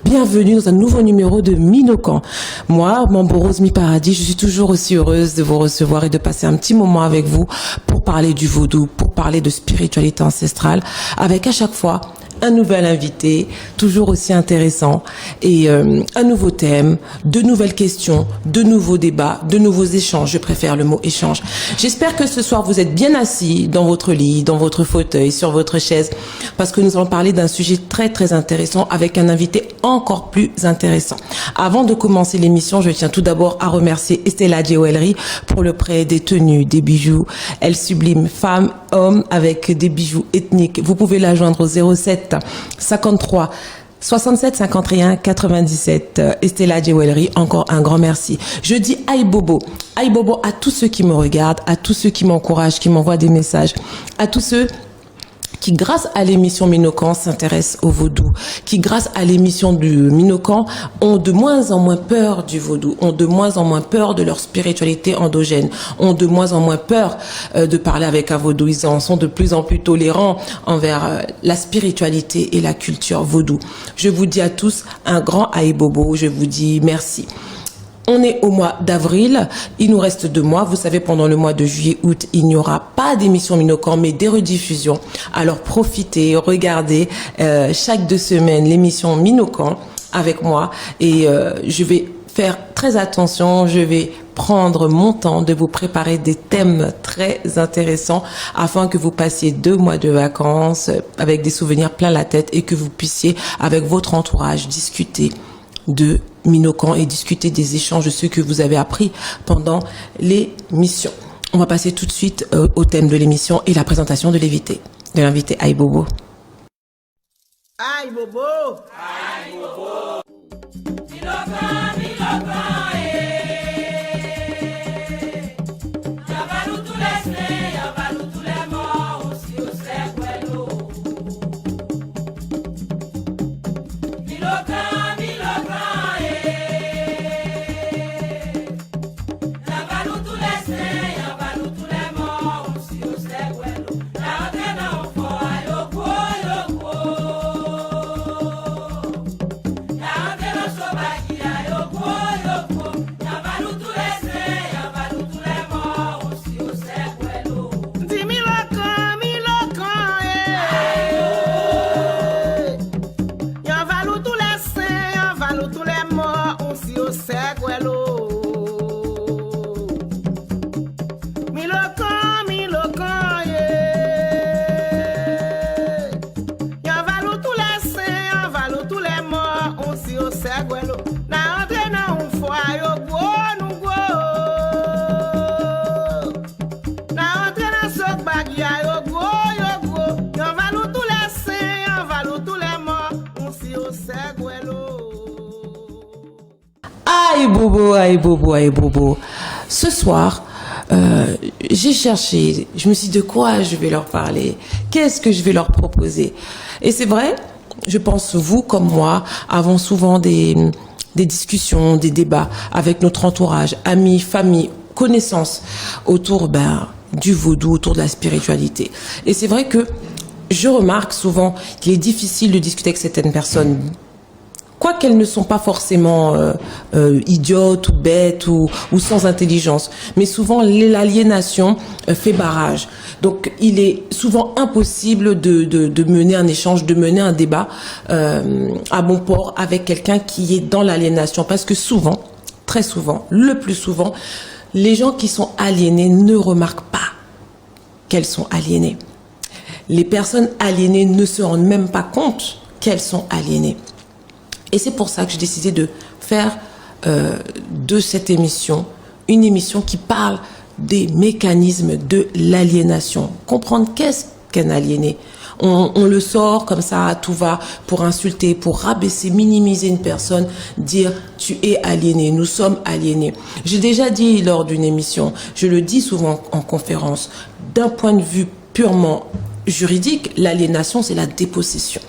Bienvenue dans un nouveau numéro de Minokan. Moi, Mamborose Mi Paradis, je suis toujours aussi heureuse de vous recevoir et de passer un petit moment avec vous pour parler du vaudou, pour parler de spiritualité ancestrale, avec à chaque fois un nouvel invité, toujours aussi intéressant, et un nouveau thème, de nouvelles questions, de nouveaux débats, de nouveaux échanges. Je préfère le mot échange. J'espère que ce soir vous êtes bien assis dans votre lit, dans votre fauteuil, sur votre chaise, parce que nous allons parler d'un sujet très très intéressant avec un invité encore plus intéressant. Avant de commencer l'émission, je tiens tout d'abord à remercier Estella Jewelry pour le prêt des tenues, des bijoux. Elle sublime femmes, hommes avec des bijoux ethniques. Vous pouvez la joindre au 07 53 67 51 97. Estella Jewelry, encore un grand merci. Je dis aïe bobo à tous ceux qui me regardent, à tous ceux qui m'encouragent, qui m'envoient des messages, à tous ceux qui, grâce à l'émission Minokan, s'intéressent au vaudou, qui, grâce à l'émission du Minokan, ont de moins en moins peur du vaudou, ont de moins en moins peur de leur spiritualité endogène, ont de moins en moins peur de parler avec un vaudou. Ils en sont de plus en plus tolérants envers la spiritualité et la culture vaudou. Je vous dis à tous un grand aïe bobo, je vous dis merci. On est au mois d'avril, il nous reste 2 mois. Vous savez, pendant le mois de juillet, août, il n'y aura pas d'émission Minokan, mais des rediffusions. Alors profitez, regardez chaque 2 semaines l'émission Minokan avec moi. Et je vais faire très attention, je vais prendre mon temps de vous préparer des thèmes très intéressants afin que vous passiez 2 mois de vacances avec des souvenirs plein la tête et que vous puissiez, avec votre entourage, discuter de Minokan et discuter des échanges de ce que vous avez appris pendant l'émission. On va passer tout de suite au thème de l'émission et la présentation de l'invité Aïe Bobo. Aïe Bobo! Aïe Bobo! Minokan, Minokan, Yavalou tous les snés, yavalou tous les morts, aussi au Segwelo. Minokan, Aïe bobo. Ce soir, j'ai cherché, je me suis dit de quoi je vais leur parler, qu'est-ce que je vais leur proposer. Et c'est vrai, je pense vous comme moi avons souvent des discussions, des débats avec notre entourage, amis, famille, connaissances autour du vaudou, autour de la spiritualité. Et c'est vrai que je remarque souvent qu'il est difficile de discuter avec certaines personnes, quoiqu'elles ne sont pas forcément idiotes ou bêtes ou sans intelligence. Mais souvent, l'aliénation fait barrage. Donc, il est souvent impossible de mener un échange, de mener un débat à bon port avec quelqu'un qui est dans l'aliénation. Parce que souvent, très souvent, le plus souvent, les gens qui sont aliénés ne remarquent pas qu'elles sont aliénées. Les personnes aliénées ne se rendent même pas compte qu'elles sont aliénées. Et c'est pour ça que j'ai décidé de faire de cette émission une émission qui parle des mécanismes de l'aliénation. Comprendre qu'est-ce qu'un aliéné. On le sort comme ça à tout va pour insulter, pour rabaisser, minimiser une personne, dire tu es aliéné, nous sommes aliénés. J'ai déjà dit lors d'une émission, je le dis souvent en conférence, d'un point de vue purement juridique, l'aliénation c'est la dépossession.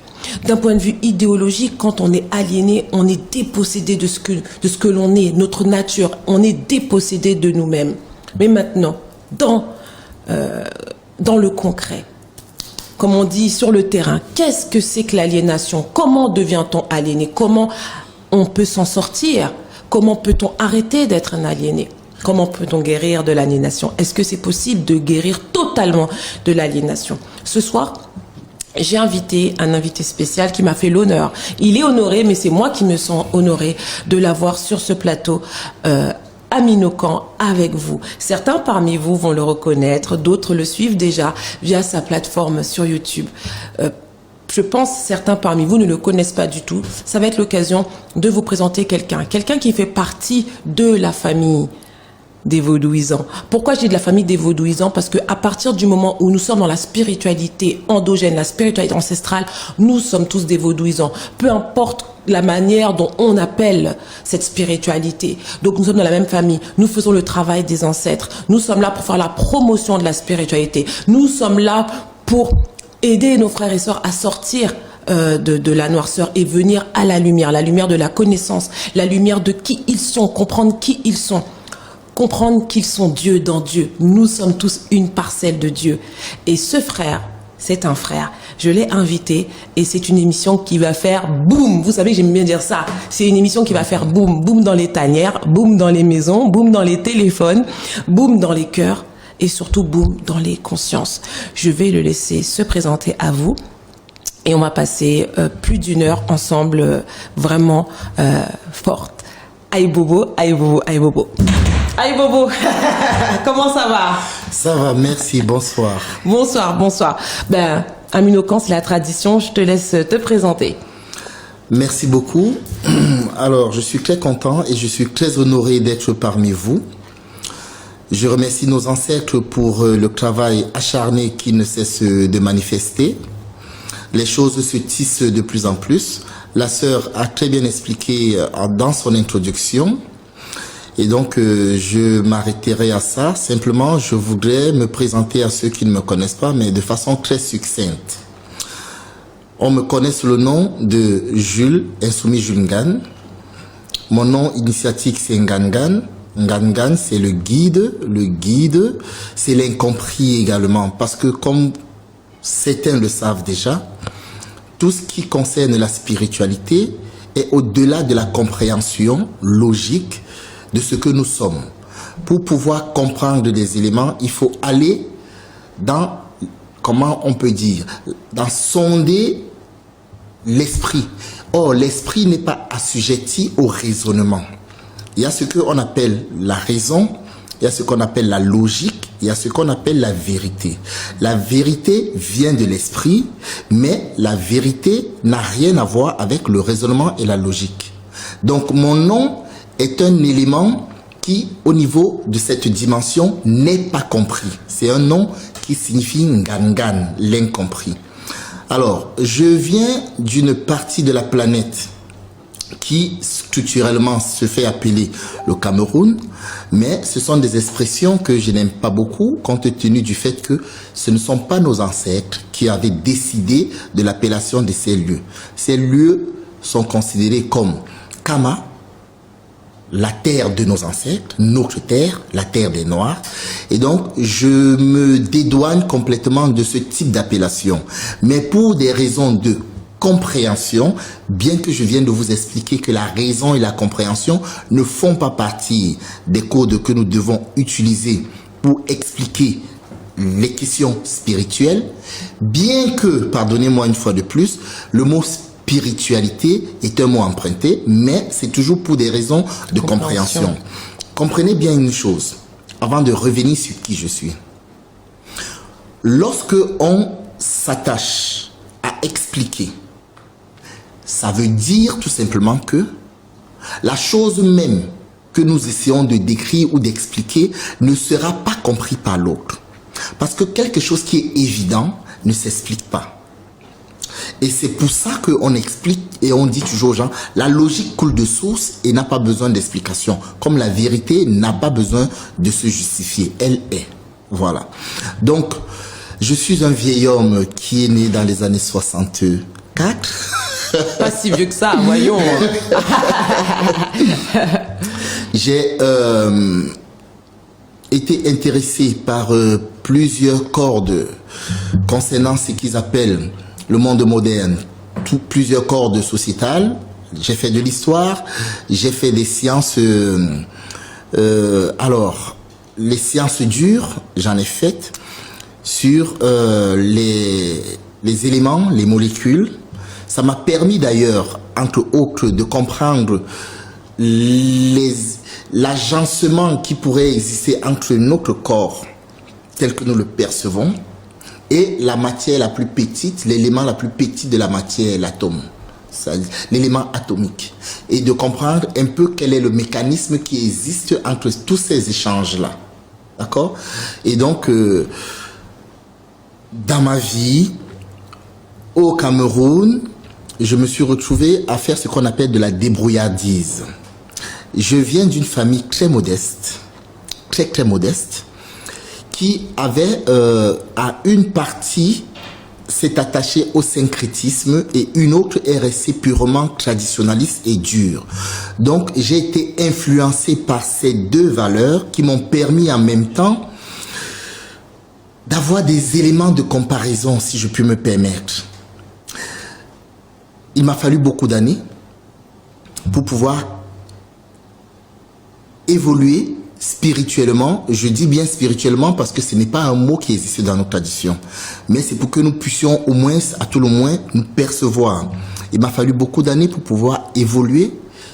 D'un point de vue idéologique, quand on est aliéné, on est dépossédé de ce que l'on est, notre nature, on est dépossédé de nous-mêmes. Mais maintenant, dans le concret, comme on dit, sur le terrain. Qu'est-ce que c'est que l'aliénation? Comment devient-on aliéné? Comment on peut s'en sortir? Comment peut-on arrêter d'être un aliéné? Comment peut-on guérir de l'aliénation? Est-ce que c'est possible de guérir totalement de l'aliénation? Ce soir, j'ai invité un invité spécial qui m'a fait l'honneur. Il est honoré, mais c'est moi qui me sens honorée de l'avoir sur ce plateau à Minokan avec vous. Certains parmi vous vont le reconnaître, d'autres le suivent déjà via sa plateforme sur YouTube. Je pense que certains parmi vous ne le connaissent pas du tout. Ça va être l'occasion de vous présenter quelqu'un qui fait partie de la famille des vaudouisants. Pourquoi je dis de la famille des vaudouisants? Parce que à partir du moment où nous sommes dans la spiritualité endogène, la spiritualité ancestrale, nous sommes tous des vaudouisants. Peu importe la manière dont on appelle cette spiritualité. Donc nous sommes dans la même famille. Nous faisons le travail des ancêtres. Nous sommes là pour faire la promotion de la spiritualité. Nous sommes là pour aider nos frères et sœurs à sortir de la noirceur et venir à la lumière de la connaissance, la lumière de qui ils sont, comprendre qui ils sont. Comprendre qu'ils sont Dieu dans Dieu. Nous sommes tous une parcelle de Dieu. Et ce frère, c'est un frère. Je l'ai invité et c'est une émission qui va faire boum. Vous savez, j'aime bien dire ça. C'est une émission qui va faire boum. Boum dans les tanières, boum dans les maisons, boum dans les téléphones, boum dans les cœurs et surtout boum dans les consciences. Je vais le laisser se présenter à vous. Et on va passer plus d'une heure ensemble, vraiment forte. Aïe Bobo, aïe Bobo, aïe Bobo. Aïe Bobo, comment ça va? Ça va, merci, bonsoir. Bonsoir. Ben, à Minokan, c'est la tradition, je te laisse te présenter. Merci beaucoup. Alors, je suis très content et je suis très honoré d'être parmi vous. Je remercie nos ancêtres pour le travail acharné qui ne cesse de manifester. Les choses se tissent de plus en plus. La sœur a très bien expliqué dans son introduction. Et donc, je m'arrêterai à ça. Simplement, je voudrais me présenter à ceux qui ne me connaissent pas, mais de façon très succincte. On me connaît sous le nom de Jules, insoumis Jules Ngan. Mon nom initiatique, c'est Ngangan. Ngangan, c'est le guide. Le guide, c'est l'incompris également. Parce que, comme certains le savent déjà, tout ce qui concerne la spiritualité est au-delà de la compréhension logique de ce que nous sommes. Pour pouvoir comprendre des éléments, il faut aller dans, comment on peut dire, dans sonder l'esprit. Or, l'esprit n'est pas assujetti au raisonnement. Il y a ce qu'on appelle la raison, il y a ce qu'on appelle la logique, il y a ce qu'on appelle la vérité. La vérité vient de l'esprit, mais la vérité n'a rien à voir avec le raisonnement et la logique. Donc, mon nom est un élément qui, au niveau de cette dimension, n'est pas compris. C'est un nom qui signifie Ngangan, l'incompris. Alors, je viens d'une partie de la planète qui, structurellement, se fait appeler le Cameroun, mais ce sont des expressions que je n'aime pas beaucoup, compte tenu du fait que ce ne sont pas nos ancêtres qui avaient décidé de l'appellation de ces lieux. Ces lieux sont considérés comme Kama, la terre de nos ancêtres, notre terre, la terre des Noirs. Et donc, je me dédouane complètement de ce type d'appellation. Mais pour des raisons de compréhension, bien que je vienne de vous expliquer que la raison et la compréhension ne font pas partie des codes que nous devons utiliser pour expliquer les questions spirituelles, bien que, pardonnez-moi une fois de plus, le mot spiritualité est un mot emprunté, mais c'est toujours pour des raisons de compréhension. Comprenez bien une chose, avant de revenir sur qui je suis. Lorsque on s'attache à expliquer, ça veut dire tout simplement que la chose même que nous essayons de décrire ou d'expliquer ne sera pas compris par l'autre. Parce que quelque chose qui est évident ne s'explique pas. Et c'est pour ça qu'on explique et on dit toujours aux gens, la logique coule de source et n'a pas besoin d'explication. Comme la vérité n'a pas besoin de se justifier. Elle est. Voilà. Donc, je suis un vieil homme qui est né dans les années 64. Pas si vieux que ça, voyons. J'ai été intéressé par plusieurs cordes concernant ce qu'ils appellent le monde moderne, plusieurs cordes sociétales. J'ai fait de l'histoire, j'ai fait des sciences. Alors, les sciences dures, j'en ai faites sur les éléments, les molécules. Ça m'a permis d'ailleurs, entre autres, de comprendre l'agencement qui pourrait exister entre notre corps tel que nous le percevons et la matière la plus petite, l'élément la plus petit de la matière, l'atome, l'élément atomique, et de comprendre un peu quel est le mécanisme qui existe entre tous ces échanges-là. D'accord? Et donc, dans ma vie, au Cameroun, je me suis retrouvé à faire ce qu'on appelle de la débrouillardise. Je viens d'une famille très modeste, très modeste, qui avait à une partie s'est attachée au syncrétisme et une autre est restée purement traditionnaliste et dure. Donc j'ai été influencé par ces deux valeurs qui m'ont permis en même temps d'avoir des éléments de comparaison, si je puis me permettre. Il m'a fallu beaucoup d'années pour pouvoir évoluer spirituellement. Je dis bien spirituellement parce que ce n'est pas un mot qui existe dans nos traditions, mais c'est pour que nous puissions au moins, à tout le moins, nous percevoir. Il m'a fallu beaucoup d'années pour pouvoir évoluer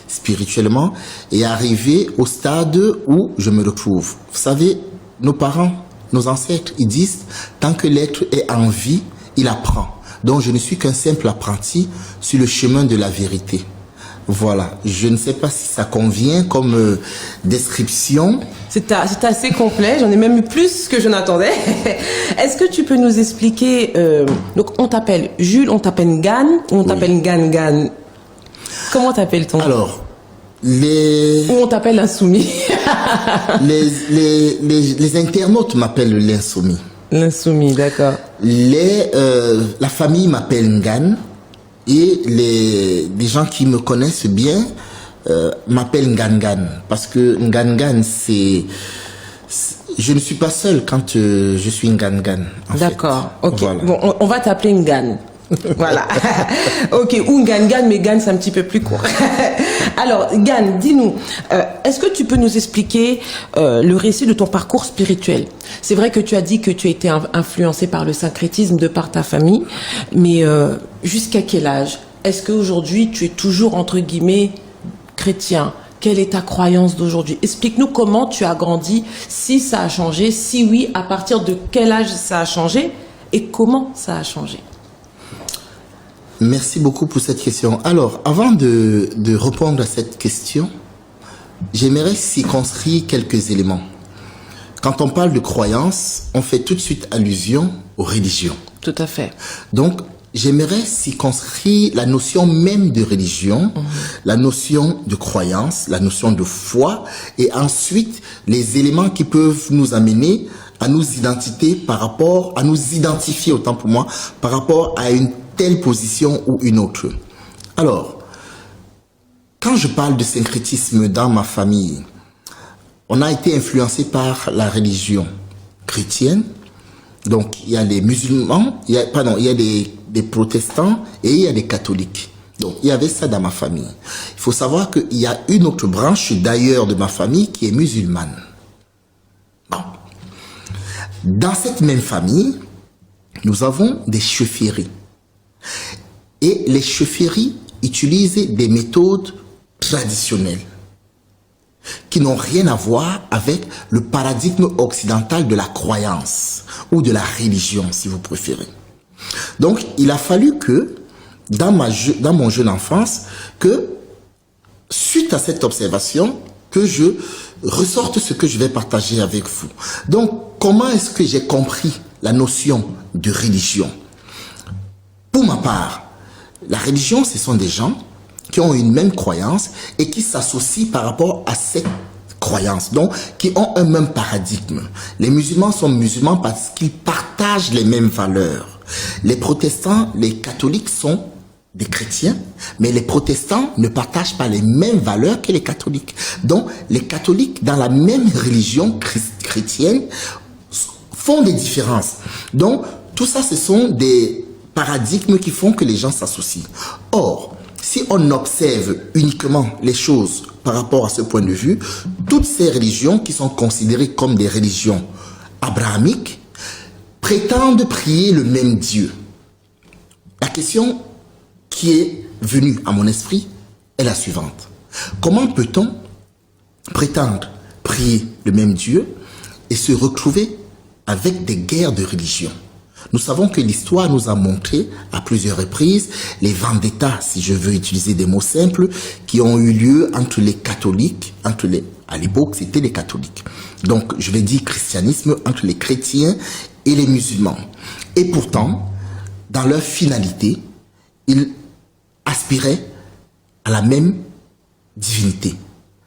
spirituellement et arriver au stade où je me retrouve. Vous savez, nos parents, nos ancêtres, ils disent, tant que l'être est en vie, il apprend. Donc je ne suis qu'un simple apprenti sur le chemin de la vérité. Voilà, je ne sais pas si ça convient comme description. C'est assez complet, j'en ai même eu plus que je n'attendais. Est-ce que tu peux nous expliquer, donc on t'appelle Jules, on t'appelle Ngan, ou on t'appelle Ngan? Comment t'appelle-t-on? Alors, ou on t'appelle l'insoumis? les internautes m'appellent l'insoumis. L'insoumis, d'accord. La famille m'appelle Ngan. Et les gens qui me connaissent bien m'appellent Ngangan. Parce que Ngangan, je ne suis pas seul quand je suis Ngangan. D'accord, ok. Voilà. Bon, on va t'appeler Ngan. Voilà. Ok, ou Ngangan, mais Gan, c'est un petit peu plus court. Alors, Gan, dis-nous, est-ce que tu peux nous expliquer le récit de ton parcours spirituel? C'est vrai que tu as dit que tu as été influencé par le syncrétisme de par ta famille, mais jusqu'à quel âge? Est-ce qu'aujourd'hui, tu es toujours, entre guillemets, chrétien? Quelle est ta croyance d'aujourd'hui? Explique-nous comment tu as grandi, si ça a changé, si oui, à partir de quel âge ça a changé et comment ça a changé? Merci beaucoup pour cette question. Alors, avant de répondre à cette question, j'aimerais circonscrire quelques éléments. Quand on parle de croyance, on fait tout de suite allusion aux religions. Tout à fait. Donc, j'aimerais circonscrire la notion même de religion, la notion de croyance, la notion de foi, et ensuite les éléments qui peuvent nous amener à nous identifier autant pour moi, par rapport à une telle position ou une autre. Alors, quand je parle de syncrétisme dans ma famille, on a été influencé par la religion chrétienne. Donc, il y a les musulmans, il y a des protestants et il y a des catholiques. Donc, il y avait ça dans ma famille. Il faut savoir qu'il y a une autre branche d'ailleurs de ma famille qui est musulmane. Bon. Dans cette même famille, nous avons des chefferies. Et les chefferies utilisent des méthodes traditionnelles qui n'ont rien à voir avec le paradigme occidental de la croyance ou de la religion, si vous préférez. Donc, il a fallu que, dans mon jeune enfance, que, suite à cette observation, que je ressorte ce que je vais partager avec vous. Donc, comment est-ce que j'ai compris la notion de religion? Pour ma part, la religion, ce sont des gens qui ont une même croyance et qui s'associent par rapport à cette croyance, donc qui ont un même paradigme. Les musulmans sont musulmans parce qu'ils partagent les mêmes valeurs. Les protestants, les catholiques sont des chrétiens, mais les protestants ne partagent pas les mêmes valeurs que les catholiques. Donc, les catholiques, dans la même religion chrétienne, font des différences. Donc, tout ça, ce sont des paradigmes qui font que les gens s'associent. Or, si on observe uniquement les choses par rapport à ce point de vue, toutes ces religions qui sont considérées comme des religions abrahamiques prétendent prier le même Dieu. La question qui est venue à mon esprit est la suivante. Comment peut-on prétendre prier le même Dieu et se retrouver avec des guerres de religion? Nous savons que l'histoire nous a montré à plusieurs reprises les vendettas, si je veux utiliser des mots simples, qui ont eu lieu entre les catholiques, à l'époque c'était les catholiques. Donc je vais dire christianisme, entre les chrétiens et les musulmans. Et pourtant, dans leur finalité, ils aspiraient à la même divinité.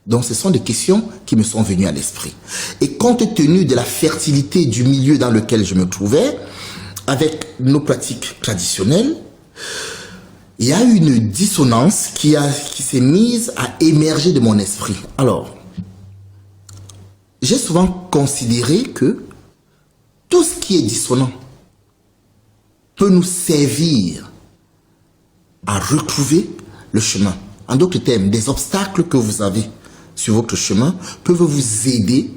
Donc ce sont des questions qui me sont venues à l'esprit. Et compte tenu de la fertilité du milieu dans lequel je me trouvais, avec nos pratiques traditionnelles, il y a une dissonance qui s'est mise à émerger de mon esprit. Alors, j'ai souvent considéré que tout ce qui est dissonant peut nous servir à retrouver le chemin. En d'autres termes, des obstacles que vous avez sur votre chemin peuvent vous aider,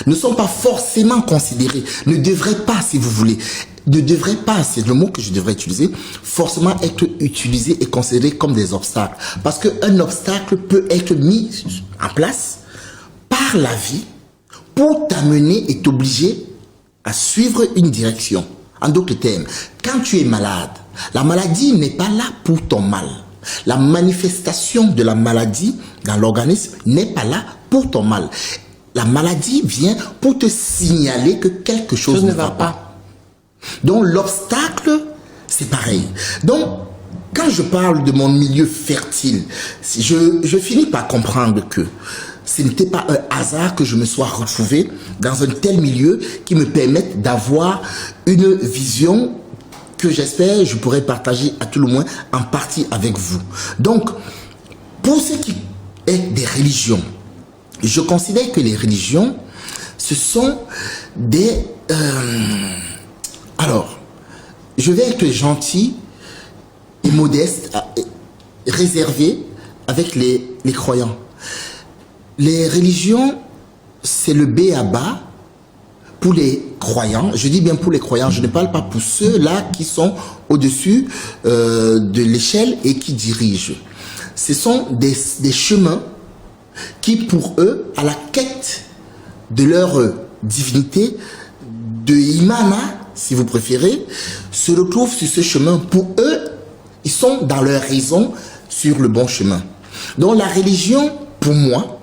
ne sont pas forcément considérés, ne devraient pas, si vous voulez, ne devraient pas, c'est le mot que je devrais utiliser, forcément être utilisé et considéré comme des obstacles. Parce qu'un obstacle peut être mis en place par la vie pour t'amener et t'obliger à suivre une direction. En d'autres termes, quand tu es malade, la maladie n'est pas là pour ton mal. La manifestation de la maladie dans l'organisme n'est pas là pour ton mal. La maladie vient pour te signaler que quelque chose ne va pas. Donc l'obstacle, c'est pareil. Donc, quand je parle de mon milieu fertile, je finis par comprendre que ce n'était pas un hasard que je me sois retrouvé dans un tel milieu qui me permette d'avoir une vision que j'espère je pourrais partager à tout le moins en partie avec vous. Donc, pour ce qui est des religions, je considère que les religions, ce sont des... alors, je vais être gentil et modeste, réservé avec les croyants. Les religions, c'est le b.a.-ba pour les croyants. Je dis bien pour les croyants, je ne parle pas pour ceux-là qui sont au-dessus de l'échelle et qui dirigent. Ce sont des chemins qui, pour eux, à la quête de leur divinité, de Imana, si vous préférez, se retrouvent sur ce chemin. Pour eux, ils sont dans leur raison sur le bon chemin. Donc la religion, pour moi,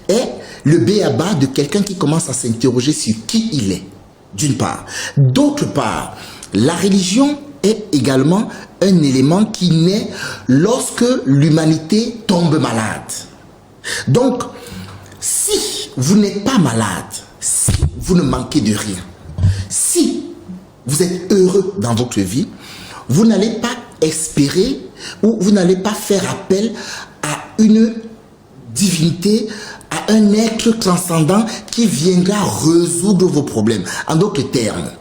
est le b.a.-ba de quelqu'un qui commence à s'interroger sur qui il est, d'une part. D'autre part, la religion est également un élément qui naît lorsque l'humanité tombe malade. Donc, si vous n'êtes pas malade, si vous ne manquez de rien, si vous êtes heureux dans votre vie, vous n'allez pas espérer ou vous n'allez pas faire appel à une divinité, à un être transcendant qui viendra résoudre vos problèmes. En d'autres termes,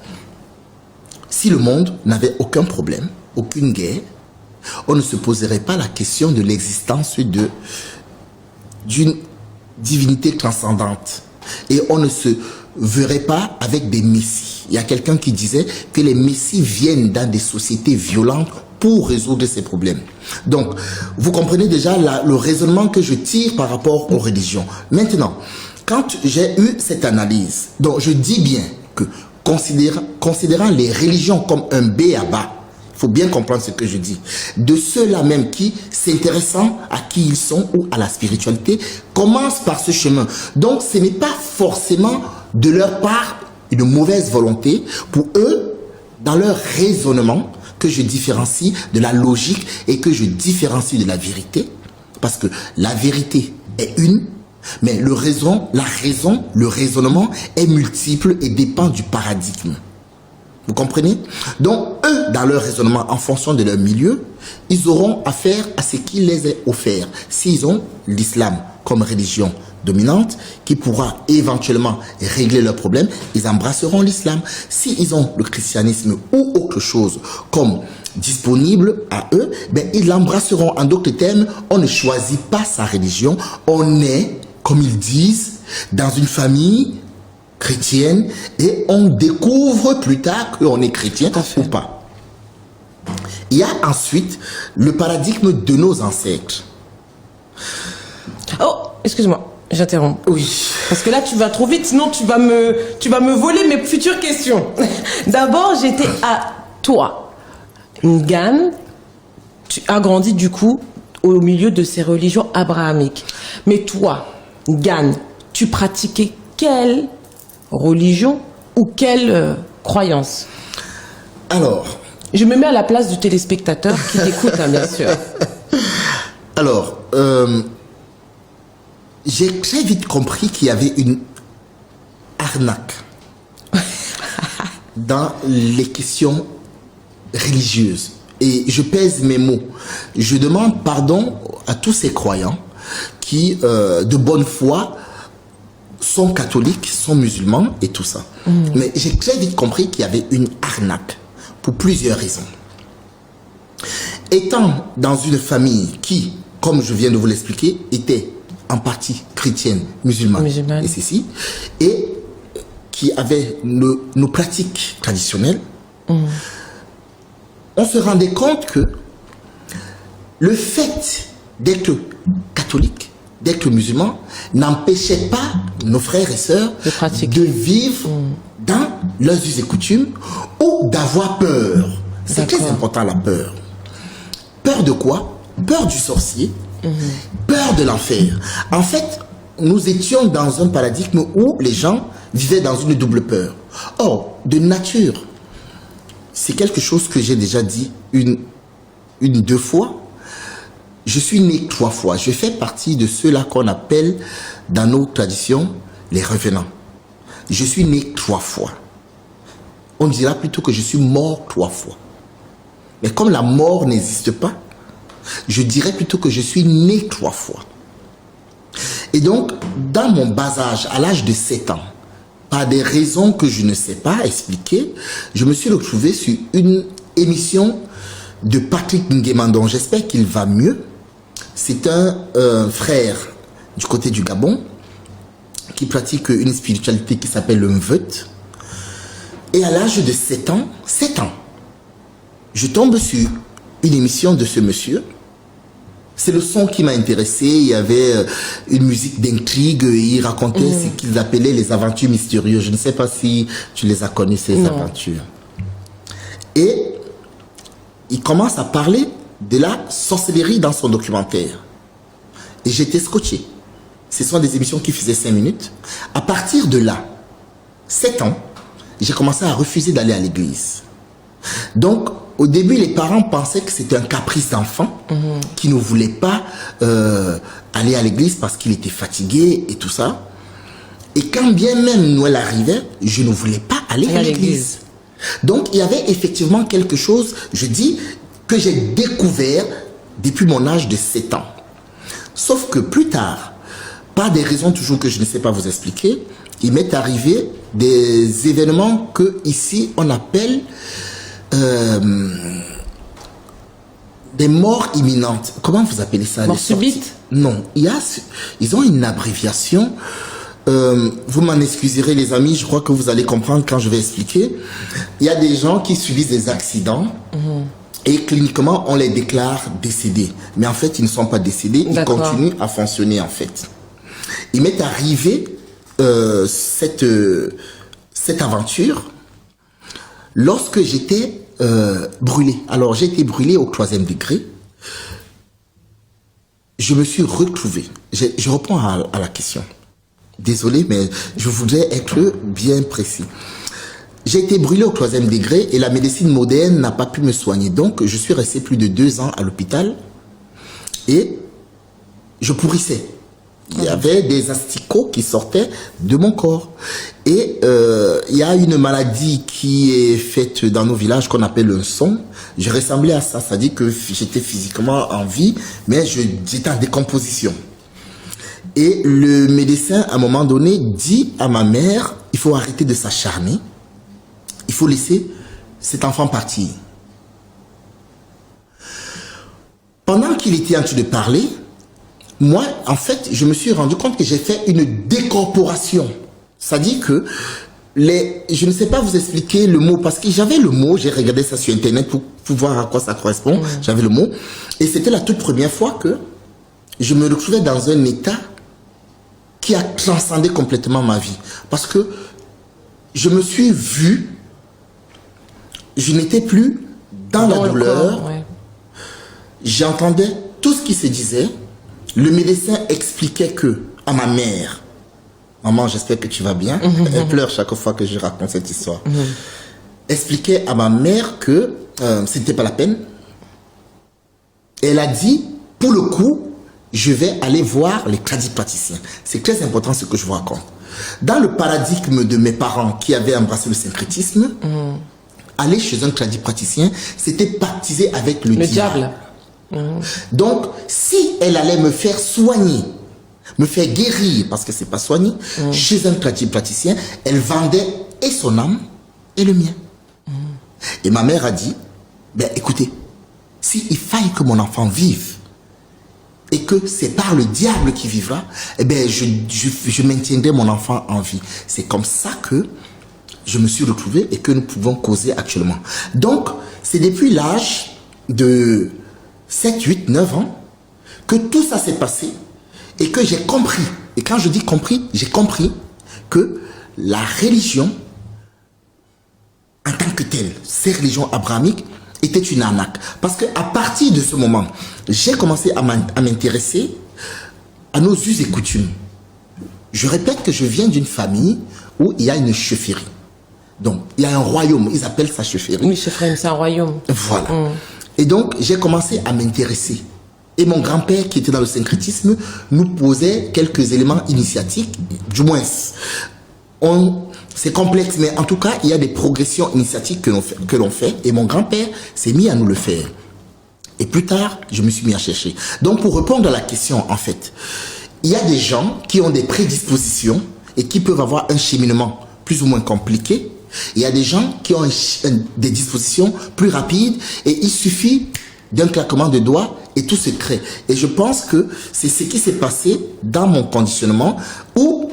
si le monde n'avait aucun problème, aucune guerre, on ne se poserait pas la question de l'existence d'une divinité transcendante. Et on ne se verrait pas avec des messies. Il y a quelqu'un qui disait que les messies viennent dans des sociétés violentes pour résoudre ces problèmes. Donc, vous comprenez déjà le raisonnement que je tire par rapport aux religions. Maintenant, quand j'ai eu cette analyse, donc je dis bien que considérant les religions comme un b.a.-ba, il faut bien comprendre ce que je dis, de ceux-là même qui, s'intéressant à qui ils sont ou à la spiritualité, commencent par ce chemin. Donc, ce n'est pas forcément de leur part une mauvaise volonté. Pour eux, dans leur raisonnement, que je différencie de la logique et que je différencie de la vérité. Parce que la vérité est une, mais la raison, le raisonnement est multiple et dépend du paradigme. Vous comprenez? Donc, eux, dans leur raisonnement, en fonction de leur milieu, ils auront affaire à ce qui les est offert. S'ils ont l'islam comme religion dominante, qui pourra éventuellement régler leurs problèmes, ils embrasseront l'islam. S'ils ont le christianisme ou autre chose comme disponible à eux, ben, ils l'embrasseront. En d'autres termes, on ne choisit pas sa religion, on est, comme ils disent, dans une famille chrétienne et on découvre plus tard qu'on est chrétien ou pas. Il y a ensuite le paradigme de nos ancêtres. Oh, excuse-moi, j'interromps. Oui. Parce que là, tu vas trop vite, sinon tu vas me voler mes futures questions. D'abord, j'étais à toi. Ngane, tu as grandi du coup au milieu de ces religions abrahamiques. Mais toi, Ngane, tu pratiquais quelle religion ou quelle croyance? Alors, je me mets à la place du téléspectateur qui t'écoute, hein, bien sûr. Alors, j'ai très vite compris qu'il y avait une arnaque dans les questions religieuses. Et je pèse mes mots. Je demande pardon à tous ces croyants qui, de bonne foi, sont catholiques, sont musulmans et tout ça. Mais j'ai très vite compris qu'il y avait une arnaque pour plusieurs raisons. Étant dans une famille qui, comme je viens de vous l'expliquer, était en partie chrétienne, musulmane. Et ceci, et qui avait nos pratiques traditionnelles, on se rendait compte que le fait d'être catholique, d'être musulman, n'empêchait pas nos frères et sœurs de vivre dans leurs us et coutumes ou d'avoir peur. C'est très important, la peur. Peur de quoi? Peur du sorcier, peur de l'enfer. En fait, nous étions dans un paradigme où les gens vivaient dans une double peur. Or, de nature, c'est quelque chose que j'ai déjà dit deux fois. Je suis né 3 fois. Je fais partie de ceux-là qu'on appelle, dans nos traditions, les revenants. Je suis né 3 fois. On dira plutôt que je suis mort 3 fois. Mais comme la mort n'existe pas, je dirais plutôt que je suis né 3 fois. Et donc, dans mon bas âge, à l'âge de 7 ans, par des raisons que je ne sais pas expliquer, je me suis retrouvé sur une émission de Patrick Nguema, dont j'espère qu'il va mieux. C'est un frère du côté du Gabon qui pratique une spiritualité qui s'appelle le Mveut. Et à l'âge de 7 ans, je tombe sur une émission de ce monsieur. C'est le son qui m'a intéressé. Il y avait une musique d'intrigue et il racontait ce qu'ils appelaient les aventures mystérieuses. Je ne sais pas si tu les as connues, ces aventures. Et il commence à parler de la sorcellerie dans son documentaire. Et j'étais scotché. Ce sont des émissions qui faisaient 5 minutes. À partir de là, 7 ans, j'ai commencé à refuser d'aller à l'église. Donc, au début, les parents pensaient que c'était un caprice d'enfant qui ne voulait pas aller à l'église parce qu'il était fatigué et tout ça. Et quand bien même Noël arrivait, je ne voulais pas aller à l'église. Donc, il y avait effectivement quelque chose, je dis, que j'ai découvert depuis mon âge de 7 ans. Sauf que plus tard, par des raisons toujours que je ne sais pas vous expliquer, il m'est arrivé des événements que ici on appelle des morts imminentes. Comment vous appelez ça? Mort subite? Non, ils ont une abréviation. Vous m'en excuserez les amis, je crois que vous allez comprendre quand je vais expliquer. Il y a des gens qui subissent des accidents et cliniquement on les déclare décédés. Mais en fait ils ne sont pas décédés, ils continuent à fonctionner en fait. Il m'est arrivé cette aventure lorsque j'étais brûlé. Alors j'ai été brûlé au 3e degré. Je me suis retrouvé. Je reprends à la question. Désolé, mais je voudrais être bien précis. J'ai été brûlé au 3e degré et la médecine moderne n'a pas pu me soigner. Donc, je suis resté plus de 2 ans à l'hôpital et je pourrissais. Il y avait des asticots qui sortaient de mon corps. Et il y a une maladie qui est faite dans nos villages qu'on appelle un son. Je ressemblais à ça. Ça dit que j'étais physiquement en vie, mais j'étais en décomposition. Et le médecin, à un moment donné, dit à ma mère, il faut arrêter de s'acharner. Il faut laisser cet enfant partir. Pendant qu'il était en train de parler, moi, en fait, je me suis rendu compte que j'ai fait une décorporation. C'est-à-dire que, je ne sais pas vous expliquer le mot, parce que j'avais le mot, j'ai regardé ça sur Internet pour voir à quoi ça correspond. J'avais le mot. Et c'était la toute première fois que je me retrouvais dans un état qui a transcendé complètement ma vie. Parce que je me suis vu, je n'étais plus dans la douleur. Corps, ouais. J'entendais tout ce qui se disait. Le médecin expliquait que à ma mère, maman, j'espère que tu vas bien. Elle pleure chaque fois que je raconte cette histoire. Expliquait à ma mère que c'était pas la peine. Elle a dit, pour le coup, je vais aller voir les tradipraticiens. C'est très important ce que je vous raconte. Dans le paradigme de mes parents qui avaient embrassé le syncrétisme, aller chez un tradipraticien, c'était baptiser avec le diable. Donc, si elle allait me faire soigner, me faire guérir, parce que c'est pas soigner, chez un tradipraticien, elle vendait et son âme et le mien. Et ma mère a dit, ben écoutez, s'il faille que mon enfant vive, et que c'est par le diable qui vivra, eh ben je maintiendrai mon enfant en vie. C'est comme ça que je me suis retrouvé et que nous pouvons causer actuellement. Donc, c'est depuis l'âge de 7, 8, 9 ans que tout ça s'est passé et que j'ai compris. Et quand je dis compris, j'ai compris que la religion, en tant que telle, ces religions abrahamiques, était une arnaque. Parce qu'à partir de ce moment, j'ai commencé à m'intéresser à nos us et coutumes. Je répète que je viens d'une famille où il y a une chefferie. Donc, il y a un royaume, ils appellent ça chefferie. Oui, chefferie, c'est un royaume. Voilà. Et donc, j'ai commencé à m'intéresser. Et mon grand-père, qui était dans le syncrétisme, nous posait quelques éléments initiatiques, du moins. C'est complexe, mais en tout cas, il y a des progressions initiatiques que l'on fait. Et mon grand-père s'est mis à nous le faire. Et plus tard, je me suis mis à chercher. Donc, pour répondre à la question, en fait, il y a des gens qui ont des prédispositions et qui peuvent avoir un cheminement plus ou moins compliqué. Il y a des gens qui ont des dispositions plus rapides et il suffit d'un claquement de doigts et tout se crée. Et je pense que c'est ce qui s'est passé dans mon conditionnement où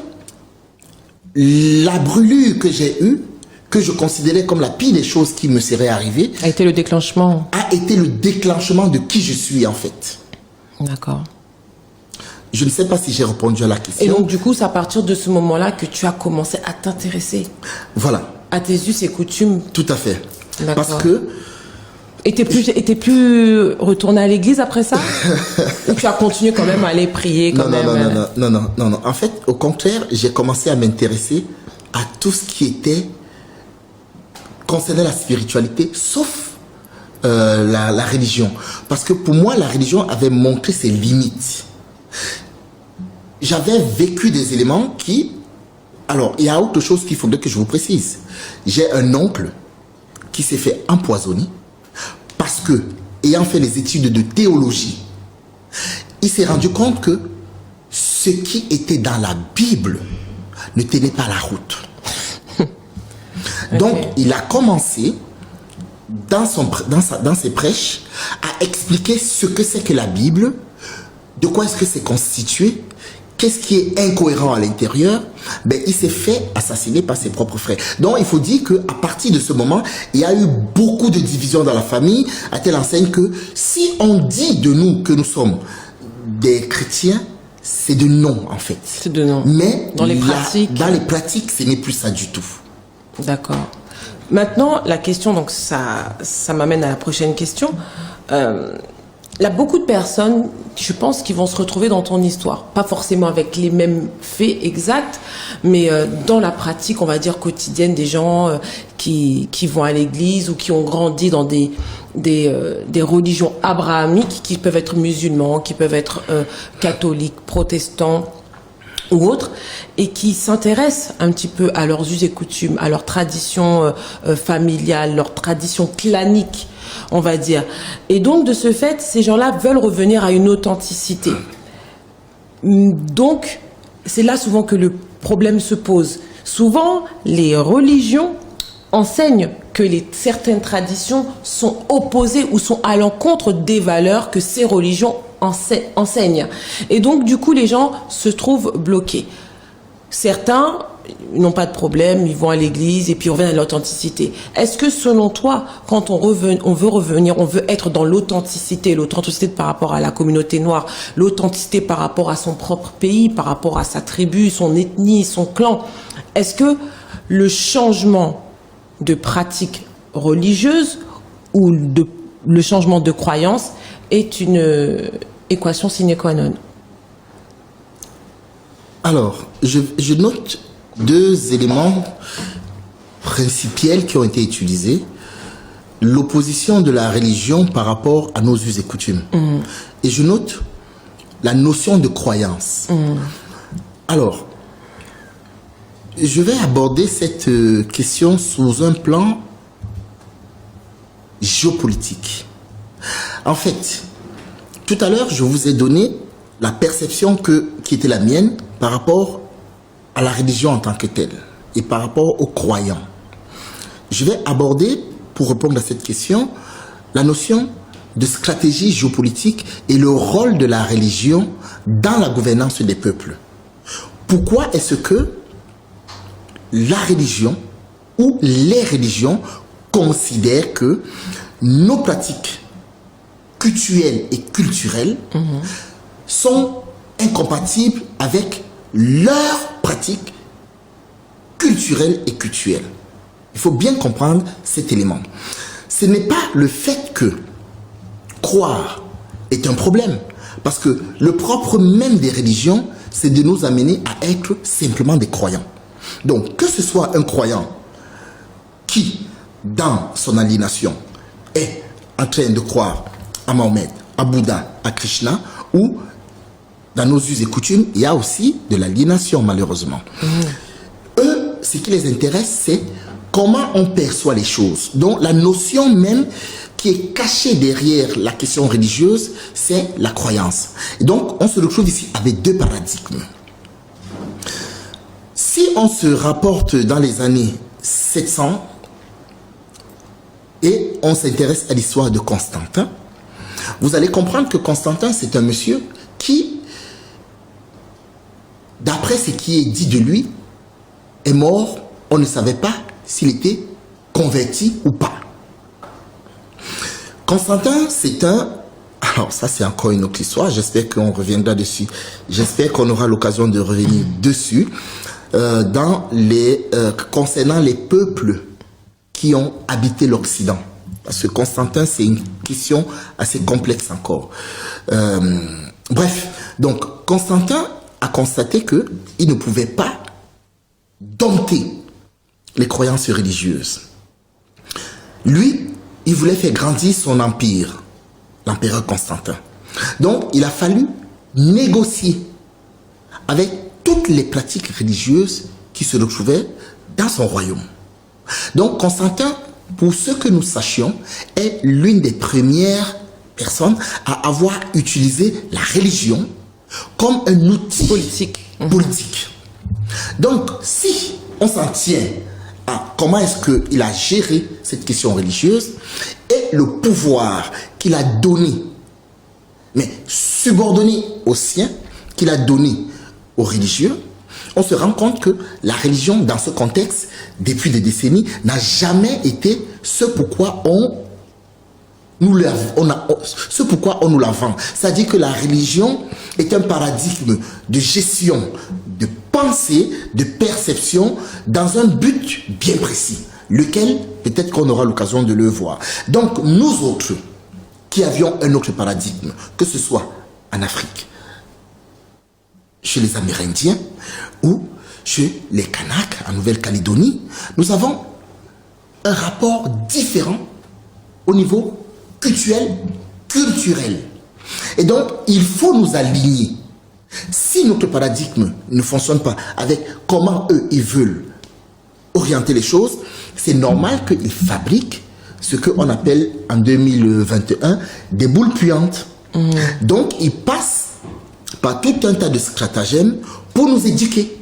la brûlure que j'ai eue, que je considérais comme la pire des choses qui me seraient arrivées, A été le déclenchement. a été le déclenchement de qui je suis en fait. D'accord. Je ne sais pas si j'ai répondu à la question. Et donc, du coup, c'est à partir de ce moment-là que tu as commencé à t'intéresser Voilà, à tes us et coutumes. tout à fait. D'accord. Parce que Et t'es plus retourné à l'église après ça? Ou tu as continué quand même à aller prier quand même? Non. En fait, au contraire, j'ai commencé à m'intéresser à tout ce qui était concernant la spiritualité, sauf la religion. Parce que pour moi, la religion avait montré ses limites. J'avais vécu des éléments qui... Alors, il y a autre chose qu'il faudrait que je vous précise. J'ai un oncle qui s'est fait empoisonner parce que, ayant fait les études de théologie, il s'est rendu compte que ce qui était dans la Bible ne tenait pas la route. Donc, il a commencé, dans ses prêches, à expliquer ce que c'est que la Bible, de quoi est-ce que c'est constitué, qu'est-ce qui est incohérent à l'intérieur. Ben, il s'est fait assassiner par ses propres frères. Donc, il faut dire qu'à partir de ce moment, il y a eu beaucoup de divisions dans la famille, à telle enseigne que si on dit de nous que nous sommes des chrétiens, c'est de non, en fait. C'est de non. Mais dans les pratiques, ce n'est plus ça du tout. D'accord. Maintenant, la question, donc ça m'amène à la prochaine question. Il y a beaucoup de personnes, je pense, qui vont se retrouver dans ton histoire. Pas forcément avec les mêmes faits exacts, mais dans la pratique, on va dire, quotidienne des gens qui vont à l'église ou qui ont grandi dans des religions abrahamiques, qui peuvent être musulmans, qui peuvent être catholiques, protestants, ou autres, et qui s'intéressent un petit peu à leurs us et coutumes, à leurs traditions familiales, leurs traditions claniques, on va dire. Et donc, de ce fait, ces gens-là veulent revenir à une authenticité. Donc, c'est là souvent que le problème se pose. Souvent, les religions enseignent que certaines traditions sont opposées ou sont à l'encontre des valeurs que ces religions enseignent. Et donc, du coup, les gens se trouvent bloqués. Certains n'ont pas de problème, ils vont à l'église et puis reviennent à l'authenticité. Est-ce que selon toi, quand on veut revenir, on veut être dans l'authenticité par rapport à la communauté noire, l'authenticité par rapport à son propre pays, par rapport à sa tribu, son ethnie, son clan, est-ce que le changement de pratique religieuse ou le changement de croyance est une équation sine qua non? Alors, je note deux éléments principiels qui ont été utilisés. L'opposition de la religion par rapport à nos us et coutumes. Et je note la notion de croyance. Alors, je vais aborder cette question sous un plan géopolitique. En fait, tout à l'heure, je vous ai donné la perception qui était la mienne par rapport à la religion en tant que telle et par rapport aux croyants. Je vais aborder, pour répondre à cette question, la notion de stratégie géopolitique et le rôle de la religion dans la gouvernance des peuples. Pourquoi est-ce que la religion ou les religions considèrent que nos pratiques cultuelles et culturelles sont incompatibles avec leurs pratiques culturelles et cultuelles? Il faut bien comprendre cet élément. Ce n'est pas le fait que croire est un problème, parce que le propre même des religions, c'est de nous amener à être simplement des croyants. Donc, que ce soit un croyant qui, dans son aliénation, est en train de croire à Mahomet, à Bouddha, à Krishna, ou dans nos us et coutumes, il y a aussi de l'aliénation, malheureusement. Eux, ce qui les intéresse, c'est comment on perçoit les choses. Donc, la notion même qui est cachée derrière la question religieuse, c'est la croyance. Et donc, on se retrouve ici avec deux paradigmes. Si on se rapporte dans les années 700 et on s'intéresse à l'histoire de Constantin, vous allez comprendre que Constantin, c'est un monsieur qui, d'après ce qui est dit de lui, est mort, on ne savait pas s'il était converti ou pas. Constantin, c'est un... Alors ça, c'est encore une autre histoire, j'espère qu'on reviendra dessus. J'espère qu'on aura l'occasion de revenir dessus concernant les peuples qui ont habité l'Occident. Parce que Constantin, c'est une question assez complexe encore. Bref, donc Constantin a constaté qu'il ne pouvait pas dompter les croyances religieuses. Lui, il voulait faire grandir son empire, l'empereur Constantin. Donc, il a fallu négocier avec toutes les pratiques religieuses qui se retrouvaient dans son royaume. Donc, Constantin, pour ce que nous sachions, est l'une des premières personnes à avoir utilisé la religion comme un outil politique. Donc, si on s'en tient à comment est-ce qu'il a géré cette question religieuse et le pouvoir qu'il a donné, mais subordonné au sien, qu'il a donné aux religieux, on se rend compte que la religion, dans ce contexte, depuis des décennies, n'a jamais été ce pourquoi on nous la vend. C'est-à-dire que la religion est un paradigme de gestion, de pensée, de perception, dans un but bien précis, lequel, peut-être qu'on aura l'occasion de le voir. Donc, nous autres, qui avions un autre paradigme, que ce soit en Afrique, chez les Amérindiens, ou chez les Kanaks, en Nouvelle-Calédonie, nous avons un rapport différent au niveau culturel. Et donc, il faut nous aligner. Si notre paradigme ne fonctionne pas avec comment eux, ils veulent orienter les choses, c'est normal qu'ils fabriquent ce qu'on appelle en 2021 des boules puantes. Donc, ils passent par tout un tas de stratagèmes pour nous éduquer.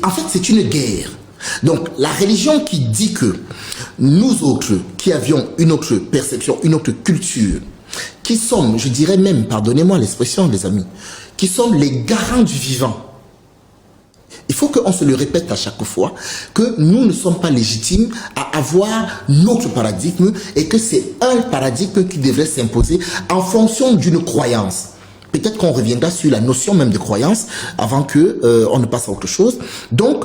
En fait, c'est une guerre. Donc, la religion qui dit que nous autres, qui avions une autre perception, une autre culture, qui sommes, je dirais même, pardonnez-moi l'expression, les amis, qui sommes les garants du vivant. Il faut qu'on se le répète à chaque fois, que nous ne sommes pas légitimes à avoir notre paradigme et que c'est un paradigme qui devrait s'imposer en fonction d'une croyance. Peut-être qu'on reviendra sur la notion même de croyance avant que on ne passe à autre chose. Donc,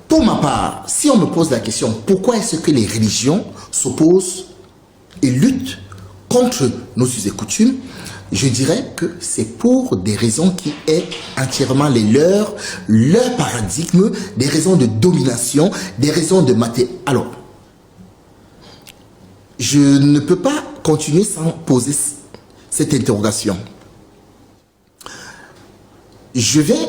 pour ma part, si on me pose la question, pourquoi est-ce que les religions s'opposent et luttent contre nos us et coutumes, je dirais que c'est pour des raisons qui est entièrement leur paradigme, des raisons de domination, des raisons de matériel. Alors, je ne peux pas continuer sans poser cette interrogation. Je vais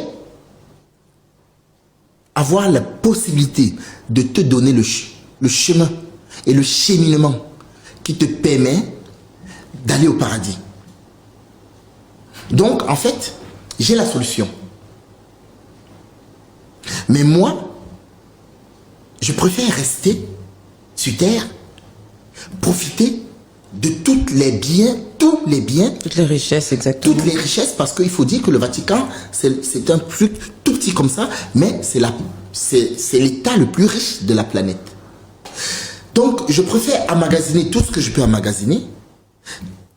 avoir la possibilité de te donner le chemin et le cheminement qui te permet d'aller au paradis. Donc, en fait, j'ai la solution. Mais moi, je préfère rester sur Terre, profiter de tous les biens, toutes les richesses, exactement. Toutes les richesses, parce qu'il faut dire que le Vatican, c'est un truc tout petit comme ça, mais c'est l'État le plus riche de la planète. Donc, je préfère emmagasiner tout ce que je peux emmagasiner.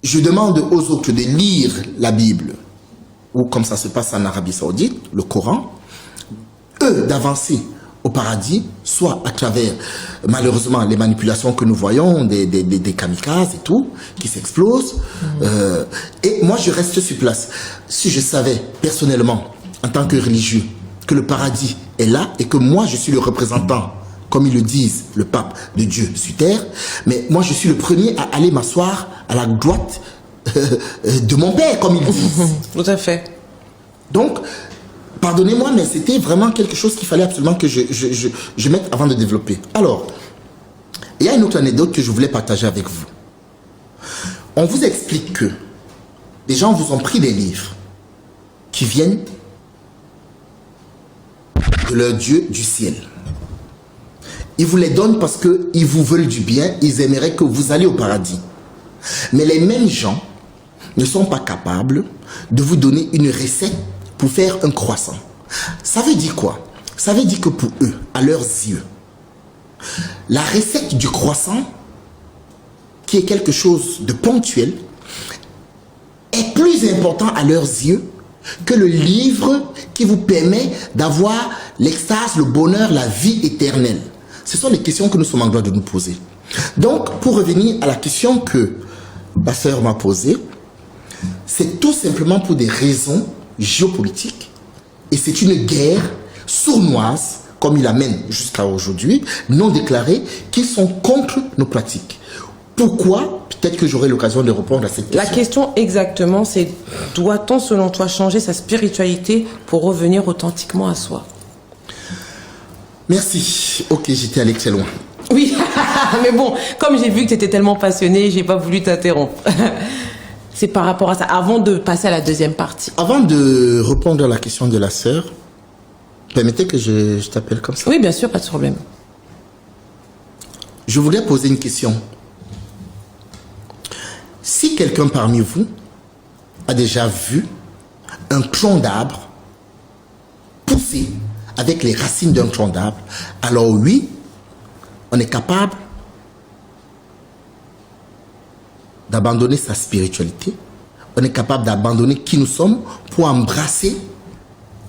Je demande aux autres de lire la Bible, ou comme ça se passe en Arabie Saoudite, le Coran, eux d'avancer au paradis, soit à travers, malheureusement, les manipulations que nous voyons, des kamikazes et tout, qui s'explosent. Et moi, je reste sur place. Si je savais, personnellement, en tant que religieux, que le paradis est là, et que moi, je suis le représentant, comme ils le disent, le pape de Dieu sur terre, mais moi, je suis le premier à aller m'asseoir à la droite de mon père, comme ils disent. Tout à fait. Donc, pardonnez-moi, mais c'était vraiment quelque chose qu'il fallait absolument que je mette avant de développer. Alors, il y a une autre anecdote que je voulais partager avec vous. On vous explique que les gens vous ont pris des livres qui viennent de leur Dieu du ciel. Ils vous les donnent parce qu'ils vous veulent du bien, ils aimeraient que vous alliez au paradis. Mais les mêmes gens ne sont pas capables de vous donner une recette pour faire un croissant. Ça veut dire quoi? Ça veut dire que pour eux, à leurs yeux, la recette du croissant, qui est quelque chose de ponctuel, est plus important à leurs yeux que le livre qui vous permet d'avoir l'extase, le bonheur, la vie éternelle. Ce sont les questions que nous sommes en droit de nous poser. Donc, pour revenir à la question que ma sœur m'a posée, c'est tout simplement pour des raisons géopolitiques, et c'est une guerre sournoise, comme il amène jusqu'à aujourd'hui, non déclarée, qui sont contre nos pratiques. Pourquoi? Peut-être que j'aurai l'occasion de répondre à cette question. La question exactement, c'est doit-on, selon toi, changer sa spiritualité pour revenir authentiquement à soi? Merci. Ok, j'étais allé très loin. Oui, mais bon, comme j'ai vu que tu étais tellement passionné, j'ai pas voulu t'interrompre. C'est par rapport à ça, avant de passer à la deuxième partie. Avant de répondre à la question de la sœur, permettez que je t'appelle comme ça. Oui, bien sûr, pas de problème. Je voudrais poser une question. Si quelqu'un parmi vous a déjà vu un tronc d'arbre pousser avec les racines d'un tronc d'arbre, alors oui, on est capable d'abandonner sa spiritualité, on est capable d'abandonner qui nous sommes pour embrasser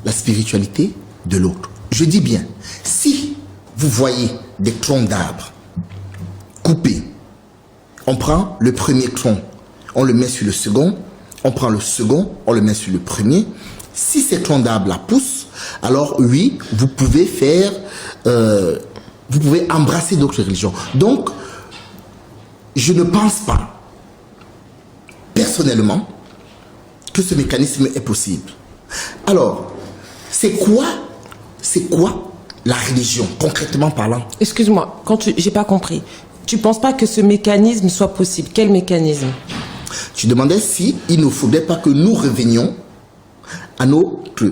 la spiritualité de l'autre. Je dis bien, si vous voyez des troncs d'arbres coupés, on prend le premier tronc, on le met sur le second, on prend le second, on le met sur le premier. Si ces troncs d'arbres la poussent, alors oui, vous pouvez faire, vous pouvez embrasser d'autres religions. Donc, je ne pense pas, personnellement, que ce mécanisme est possible. Alors, c'est quoi la religion, concrètement parlant? Excuse-moi, j'ai pas compris. Tu penses pas que ce mécanisme soit possible? Quel mécanisme? Tu demandais si il ne faudrait pas que nous revenions à notre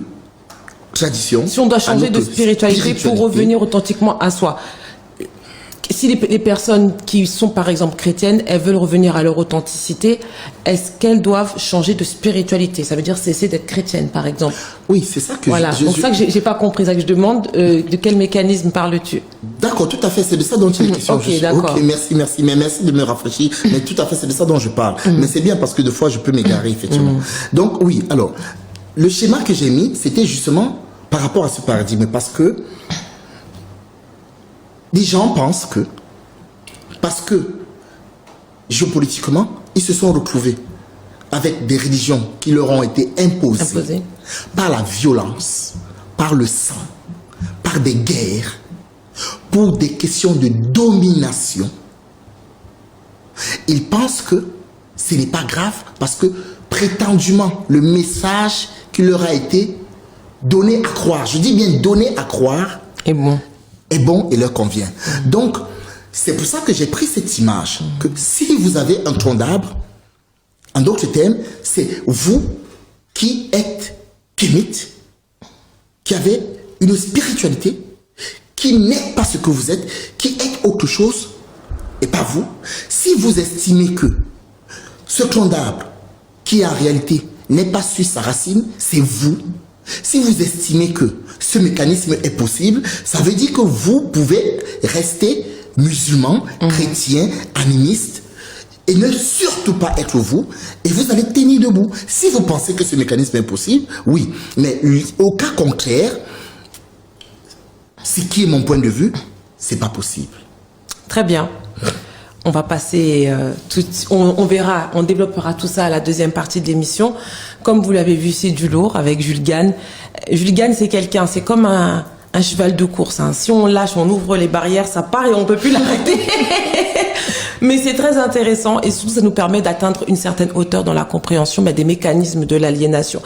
tradition. Si on doit changer de spiritualité pour revenir authentiquement à soi. Si les personnes qui sont par exemple chrétiennes, elles veulent revenir à leur authenticité, est-ce qu'elles doivent changer de spiritualité? Ça veut dire cesser d'être chrétienne par exemple. Oui, c'est ça que voilà. Donc ça que j'ai pas compris, ça que je demande, de quel mécanisme parles-tu? D'accord, tout à fait, c'est de ça dont il est question. Ok, d'accord. Ok, merci, mais merci de me rafraîchir, mais tout à fait, c'est de ça dont je parle. Mais c'est bien parce que des fois, je peux m'égarer, effectivement. Donc oui, alors, le schéma que j'ai mis, c'était justement par rapport à ce paradigme, parce que les gens pensent que, parce que géopolitiquement, ils se sont retrouvés avec des religions qui leur ont été imposées par la violence, par le sang, par des guerres, pour des questions de domination. Ils pensent que ce n'est pas grave parce que prétendument le message qui leur a été donné à croire, je dis bien donné à croire, est bon et leur convient. Donc, c'est pour ça que j'ai pris cette image, que si vous avez un tronc d'arbre, en d'autres termes, c'est vous qui êtes kémite, qui avez une spiritualité, qui n'êtes pas ce que vous êtes, qui êtes autre chose, et pas vous. Si vous estimez que ce tronc d'arbre, qui en réalité n'est pas sur sa racine, c'est vous. Si vous estimez que ce mécanisme est possible, ça veut dire que vous pouvez rester musulman, chrétien, animiste, et ne surtout pas être vous, et vous allez tenir debout. Si vous pensez que ce mécanisme est possible, oui. Mais au cas contraire, ce qui est mon point de vue, c'est pas possible. Très bien. On va passer, on verra, on développera tout ça à la deuxième partie de l'émission. Comme vous l'avez vu, c'est du lourd avec Jules Gann. Jules Gann, c'est quelqu'un, c'est comme un cheval de course. Hein. Si on lâche, on ouvre les barrières, ça part et on peut plus l'arrêter. Mais c'est très intéressant et surtout ça nous permet d'atteindre une certaine hauteur dans la compréhension des mécanismes de l'aliénation.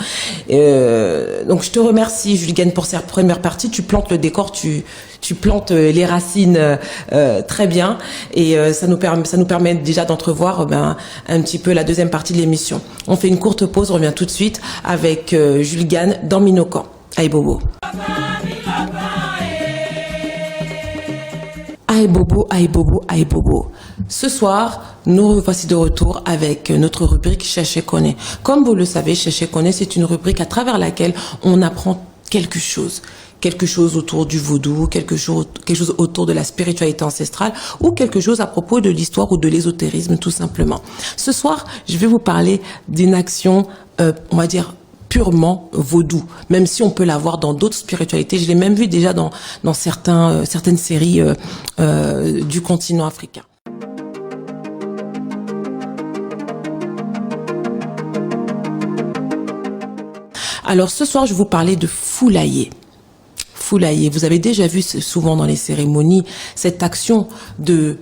Donc je te remercie Jules Gann pour cette première partie. Tu plantes le décor, tu plantes les racines très bien et ça nous permet déjà d'entrevoir un petit peu la deuxième partie de l'émission. On fait une courte pause, on revient tout de suite avec Jules Gann dans Minokan. Aïe Bobo. Aïe Bobo, aïe Bobo, aïe Bobo. Ce soir, nous voici de retour avec notre rubrique Cherchez Connaît. Comme vous le savez, Cherchez Connaît, c'est une rubrique à travers laquelle on apprend quelque chose autour du vaudou, quelque chose autour de la spiritualité ancestrale ou quelque chose à propos de l'histoire ou de l'ésotérisme tout simplement. Ce soir, je vais vous parler d'une action, on va dire, purement vaudou, même si on peut l'avoir dans d'autres spiritualités. Je l'ai même vu déjà dans certaines séries du continent africain. Alors ce soir, je vais vous parler de foulailler. Foulailler, vous avez déjà vu souvent dans les cérémonies cette action de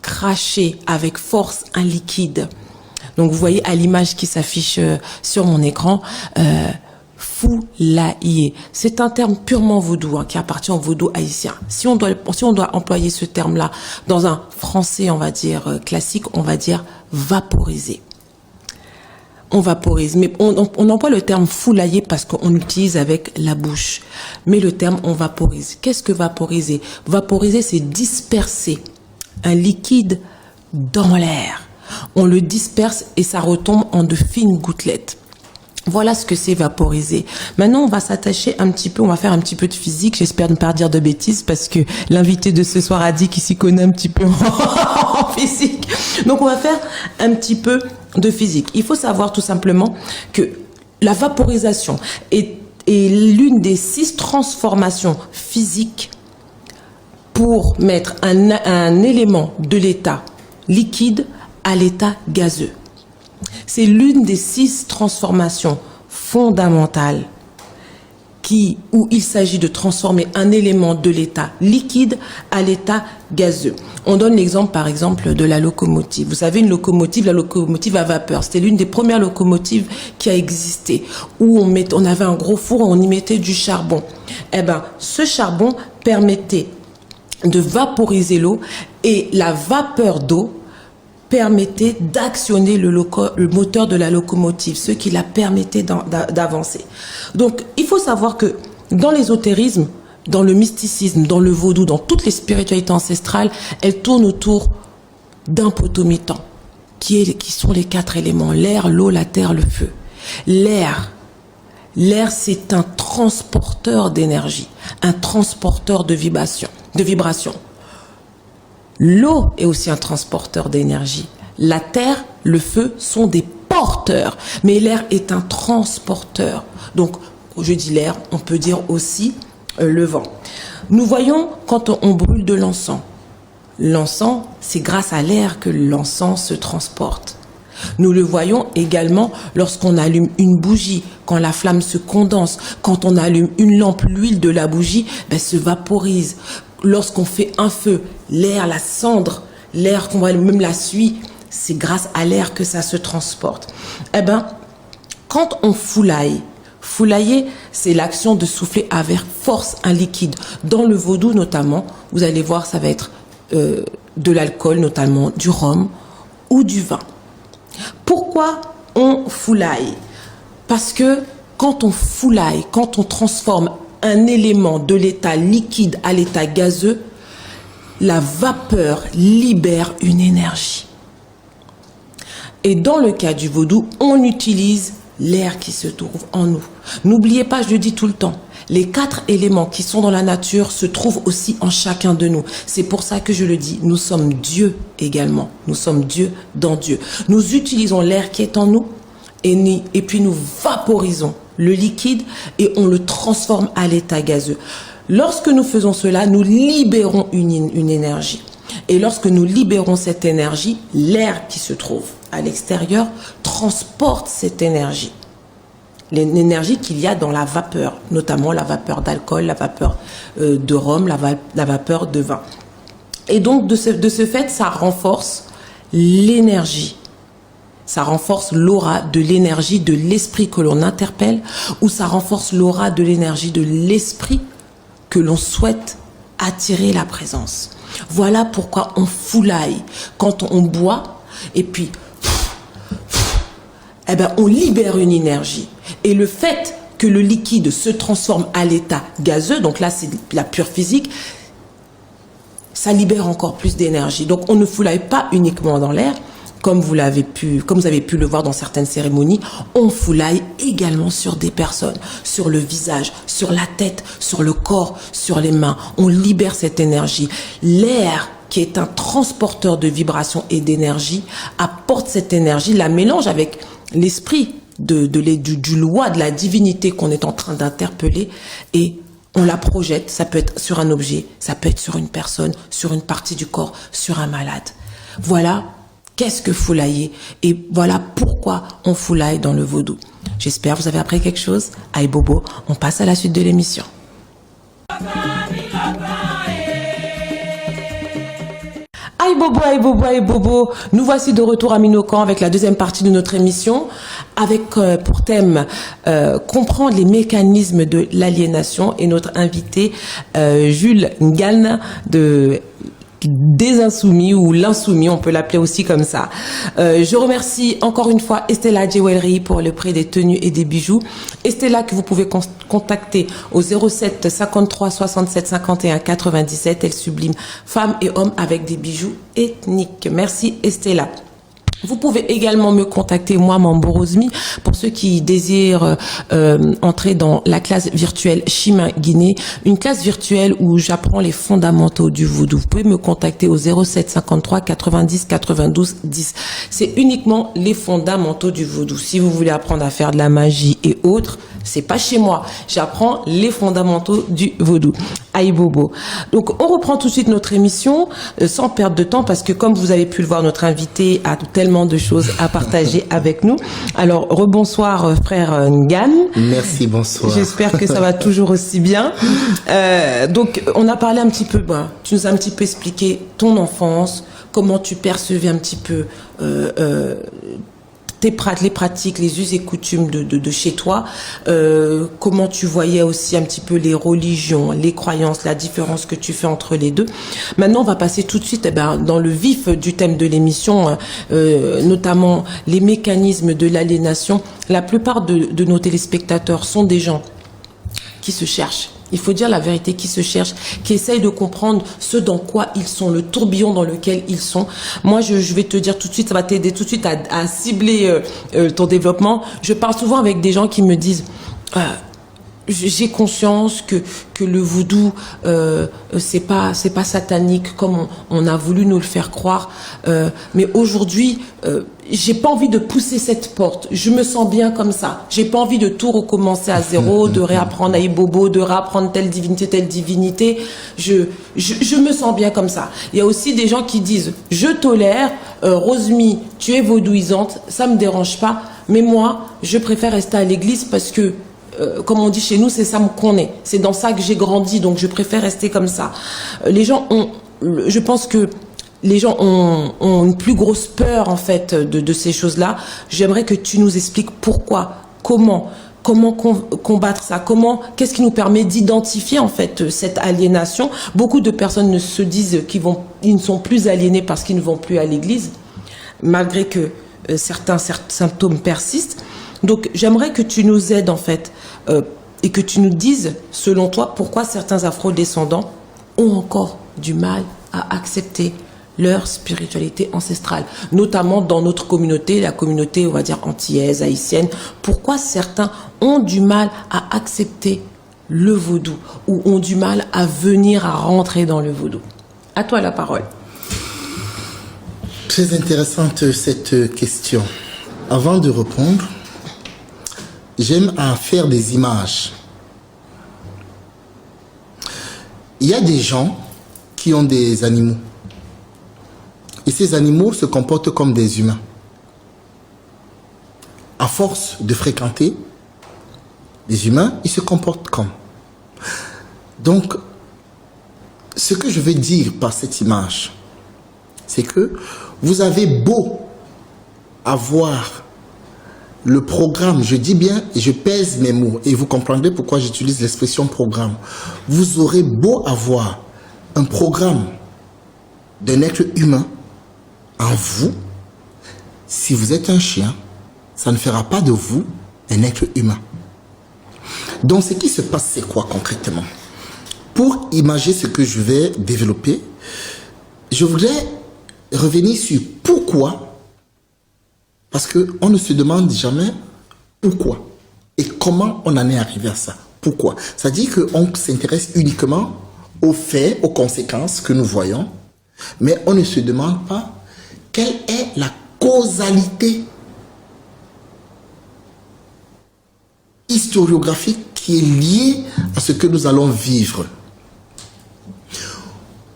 cracher avec force un liquide. Donc vous voyez à l'image qui s'affiche sur mon écran, foulailler. C'est un terme purement vaudou qui appartient au vaudou haïtien. Si on doit employer ce terme-là dans un français, on va dire classique, on va dire vaporiser. On vaporise, mais on emploie le terme foulailler parce qu'on l'utilise avec la bouche. Mais le terme on vaporise. Qu'est-ce que vaporiser? Vaporiser, c'est disperser un liquide dans l'air. On le disperse et ça retombe en de fines gouttelettes. Voilà ce que c'est vaporiser. Maintenant, on va s'attacher un petit peu, on va faire un petit peu de physique. J'espère ne pas dire de bêtises parce que l'invité de ce soir a dit qu'il s'y connaît un petit peu en physique. Donc, on va faire un petit peu de physique. Il faut savoir tout simplement que la vaporisation est l'une des 6 transformations physiques pour mettre un élément de l'état liquide à l'état gazeux. C'est l'une des 6 transformations fondamentales où il s'agit de transformer un élément de l'état liquide à l'état gazeux. On donne l'exemple, par exemple, de la locomotive. Vous savez, la locomotive à vapeur, c'était l'une des premières locomotives qui a existé, où on avait un gros four et on y mettait du charbon. Eh ben, ce charbon permettait de vaporiser l'eau et la vapeur d'eau permettait d'actionner le moteur de la locomotive, ce qui la permettait d'avancer. Donc, il faut savoir que dans l'ésotérisme, dans le mysticisme, dans le vaudou, dans toutes les spiritualités ancestrales, elles tournent autour d'un potomitan, qui sont les 4 éléments, l'air, l'eau, la terre, le feu. L'air, c'est un transporteur d'énergie, un transporteur de vibration. L'eau est aussi un transporteur d'énergie. La terre, le feu sont des porteurs, mais l'air est un transporteur. Donc, je dis l'air, on peut dire aussi le vent. Nous voyons quand on brûle de l'encens. L'encens, c'est grâce à l'air que l'encens se transporte. Nous le voyons également lorsqu'on allume une bougie, quand la flamme se condense, quand on allume une lampe, l'huile de la bougie se vaporise. Lorsqu'on fait un feu, l'air, la cendre, l'air qu'on voit, même la suie, c'est grâce à l'air que ça se transporte. Eh ben, quand on foulailler, c'est l'action de souffler avec force un liquide. Dans le vaudou notamment, vous allez voir, ça va être de l'alcool, notamment du rhum ou du vin. Pourquoi on foulaille? Parce que quand on foulaille, quand on transforme un élément de l'état liquide à l'état gazeux, la vapeur libère une énergie. Et dans le cas du vaudou, on utilise l'air qui se trouve en nous. N'oubliez pas, je le dis tout le temps, les 4 éléments qui sont dans la nature se trouvent aussi en chacun de nous. C'est pour ça que je le dis, nous sommes Dieu également. Nous sommes Dieu dans Dieu. Nous utilisons l'air qui est en nous et puis nous vaporisons le liquide et on le transforme à l'état gazeux. Lorsque nous faisons cela, nous libérons une énergie. Et lorsque nous libérons cette énergie, l'air qui se trouve à l'extérieur transporte cette énergie. L'énergie qu'il y a dans la vapeur, notamment la vapeur d'alcool, la vapeur de rhum, la vapeur de vin. Et donc, de ce fait, ça renforce l'énergie. Ça renforce l'aura de l'énergie de l'esprit que l'on interpelle, ou ça renforce l'aura de l'énergie de l'esprit que l'on souhaite attirer la présence. Voilà pourquoi on foulaille. Quand on boit, et puis, on libère une énergie. Et le fait que le liquide se transforme à l'état gazeux, donc là c'est la pure physique, ça libère encore plus d'énergie. Donc on ne foulaille pas uniquement dans l'air, comme vous avez pu le voir dans certaines cérémonies, on foulaille également sur des personnes, sur le visage, sur la tête, sur le corps, sur les mains. On libère cette énergie. L'air, qui est un transporteur de vibrations et d'énergie, apporte cette énergie, la mélange avec l'esprit du loi, de la divinité qu'on est en train d'interpeller, et on la projette. Ça peut être sur un objet, ça peut être sur une personne, sur une partie du corps, sur un malade. Voilà. Qu'est-ce que foulailler? Et voilà pourquoi on foulaille dans le vaudou. J'espère que vous avez appris quelque chose. Aïe Bobo, on passe à la suite de l'émission. Aïe Bobo, aïe Bobo, aïe Bobo. Nous voici de retour à Minokan avec la deuxième partie de notre émission, avec pour thème comprendre les mécanismes de l'aliénation, et notre invité Jules Ngana des Insoumis, ou l'Insoumis, on peut l'appeler aussi comme ça. Je remercie encore une fois Estella Jewelry pour le prêt des tenues et des bijoux. Estella que vous pouvez contacter au 07 53 67 51 97. Elle sublime femmes et hommes avec des bijoux ethniques. Merci Estella. Vous pouvez également me contacter, moi, Mambo Rosmi, pour ceux qui désirent entrer dans la classe virtuelle Chemin Guinée, une classe virtuelle où j'apprends les fondamentaux du vaudou. Vous pouvez me contacter au 07 53 90 92 10. C'est uniquement les fondamentaux du vaudou. Si vous voulez apprendre à faire de la magie et autres, C'est pas chez moi. J'apprends les fondamentaux du vaudou. Aïe bobo. Donc on reprend tout de suite notre émission sans perdre de temps parce que comme vous avez pu le voir, notre invité a tellement de choses à partager avec nous. Alors rebonsoir frère Ngan. Merci, bonsoir. J'espère que ça va toujours aussi bien. Donc on a parlé un petit peu, tu nous as un petit peu expliqué ton enfance, comment tu percevais un petit peu les pratiques, les us et coutumes de chez toi, comment tu voyais aussi un petit peu les religions, les croyances, la différence que tu fais entre les deux. Maintenant, on va passer tout de suite dans le vif du thème de l'émission, notamment les mécanismes de l'aliénation. La plupart de nos téléspectateurs sont des gens qui se cherchent. Il faut dire la vérité, qui se cherchent, qui essayent de comprendre ce dans quoi ils sont, le tourbillon dans lequel ils sont. Moi, je vais te dire tout de suite, ça va t'aider tout de suite à cibler ton développement. Je parle souvent avec des gens qui me disent j'ai conscience que le vaudou c'est pas satanique comme on a voulu nous le faire croire, mais aujourd'hui j'ai pas envie de pousser cette porte. Je me sens bien comme ça. J'ai pas envie de tout recommencer à zéro, de réapprendre à Ibobo, de réapprendre telle divinité. Je me sens bien comme ça. Il y a aussi des gens qui disent je tolère, Rosemi, tu es vaudouisante, ça me dérange pas, mais moi je préfère rester à l'église parce que comme on dit chez nous, c'est ça qu'on est. C'est dans ça que j'ai grandi, donc je préfère rester comme ça. Je pense que les gens ont une plus grosse peur en fait de ces choses-là. J'aimerais que tu nous expliques pourquoi, comment combattre ça, qu'est-ce qui nous permet d'identifier en fait cette aliénation. Beaucoup de personnes se disent qu'ils ne sont plus aliénés parce qu'ils ne vont plus à l'église, malgré que certains symptômes persistent. Donc, j'aimerais que tu nous aides, en fait, et que tu nous dises, selon toi, pourquoi certains afro-descendants ont encore du mal à accepter leur spiritualité ancestrale, notamment dans notre communauté, la communauté, on va dire, antillaise, haïtienne. Pourquoi certains ont du mal à accepter le vaudou ou ont du mal à venir, à rentrer dans le vaudou? À toi la parole. Très intéressante cette question. Avant de répondre, j'aime à faire des images. Il y a des gens qui ont des animaux. Et ces animaux se comportent comme des humains. À force de fréquenter les humains, ils se comportent comme. Donc, ce que je veux dire par cette image, c'est que vous avez beau avoir le programme, je dis bien, et je pèse mes mots, et vous comprendrez pourquoi j'utilise l'expression programme. Vous aurez beau avoir un programme d'un être humain en vous, si vous êtes un chien, ça ne fera pas de vous un être humain. Donc ce qui se passe, c'est quoi concrètement? Pour imaginer ce que je vais développer, je voudrais revenir sur pourquoi. Parce qu'on ne se demande jamais pourquoi et comment on en est arrivé à ça. Pourquoi? C'est-à-dire qu'on s'intéresse uniquement aux faits, aux conséquences que nous voyons, mais on ne se demande pas quelle est la causalité historiographique qui est liée à ce que nous allons vivre.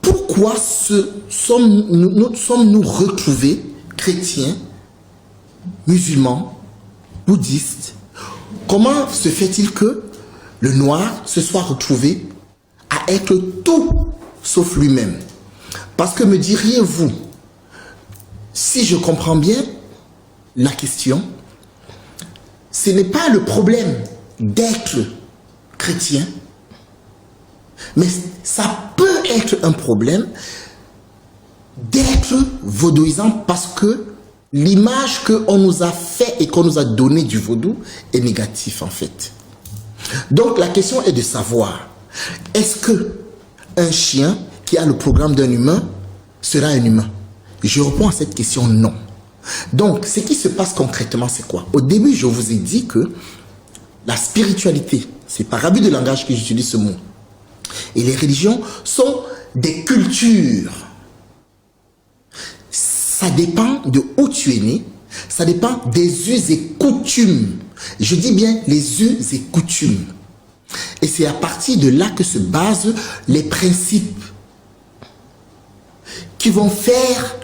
Pourquoi sommes-nous retrouvés, chrétiens, musulmans, bouddhistes? Comment se fait-il que le noir se soit retrouvé à être tout sauf lui-même? Parce que me diriez-vous, si je comprends bien la question, ce n'est pas le problème d'être chrétien, mais ça peut être un problème d'être vaudouisant parce que l'image qu'on nous a fait et qu'on nous a donnée du vaudou est négative en fait. Donc la question est de savoir, est-ce que un chien qui a le programme d'un humain sera un humain? Je réponds à cette question non. Donc ce qui se passe concrètement c'est quoi? Au début je vous ai dit que la spiritualité, c'est par abus de langage que j'utilise ce mot, et les religions sont des cultures. Ça dépend de où tu es né, Ça dépend des us et coutumes. Je dis bien les us et coutumes. Et c'est à partir de là que se basent les principes qui vont faire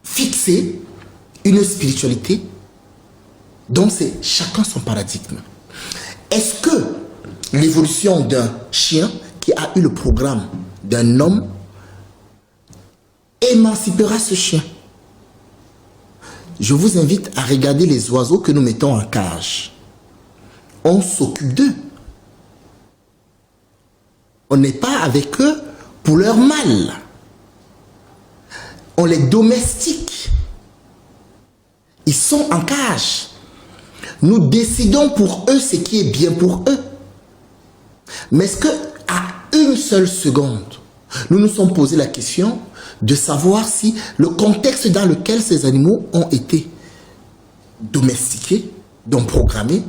fixer une spiritualité dont c'est chacun son paradigme. Est-ce que l'évolution d'un chien qui a eu le programme d'un homme émancipera ce chien? Je vous invite à regarder les oiseaux que nous mettons en cage. On s'occupe d'eux. On n'est pas avec eux pour leur mal. On les domestique. Ils sont en cage. Nous décidons pour eux ce qui est bien pour eux. Mais est-ce que à une seule seconde, nous nous sommes posé la question de savoir si le contexte dans lequel ces animaux ont été domestiqués, donc programmés,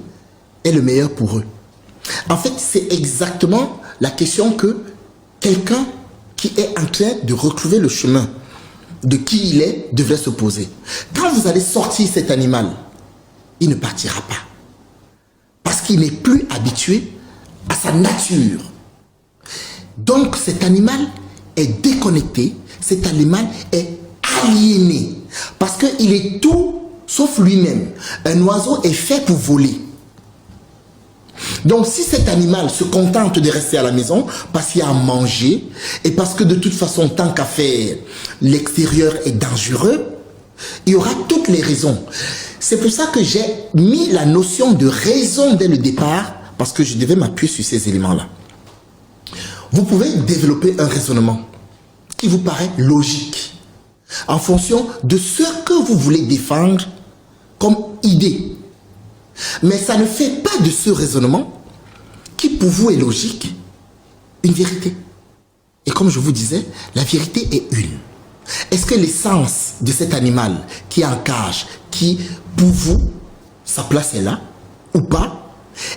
est le meilleur pour eux? En fait, c'est exactement la question que quelqu'un qui est en train de retrouver le chemin de qui il est devrait se poser. Quand vous allez sortir cet animal, il ne partira pas. Parce qu'il n'est plus habitué à sa nature. Donc cet animal est déconnecté, cet animal est aliéné. Parce qu'il est tout sauf lui-même. Un oiseau est fait pour voler. Donc si cet animal se contente de rester à la maison parce qu'il y a à manger et parce que de toute façon, tant qu'à faire, l'extérieur est dangereux, il y aura toutes les raisons. C'est pour ça que j'ai mis la notion de raison dès le départ, parce que je devais m'appuyer sur ces éléments-là. Vous pouvez développer un raisonnement qui vous paraît logique en fonction de ce que vous voulez défendre comme idée. Mais ça ne fait pas de ce raisonnement, qui pour vous est logique, une vérité. Et comme je vous disais, la vérité est une. Est-ce que l'essence de cet animal qui est en cage, qui pour vous, sa place est là ou pas?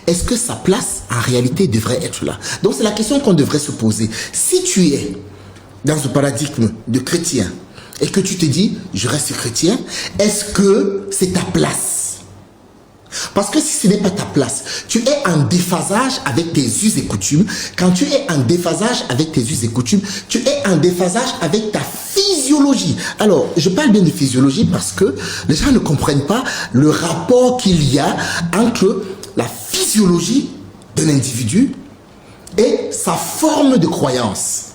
Est-ce que sa place en réalité devrait être là? Donc c'est la question qu'on devrait se poser. Si tu es dans ce paradigme de chrétien et que tu te dis, je reste chrétien, est-ce que c'est ta place? Parce que si ce n'est pas ta place, tu es en déphasage avec tes us et coutumes. Quand tu es en déphasage avec tes us et coutumes, tu es en déphasage avec ta physiologie. Alors, je parle bien de physiologie parce que les gens ne comprennent pas le rapport qu'il y a entre la physiologie d'un individu et sa forme de croyance.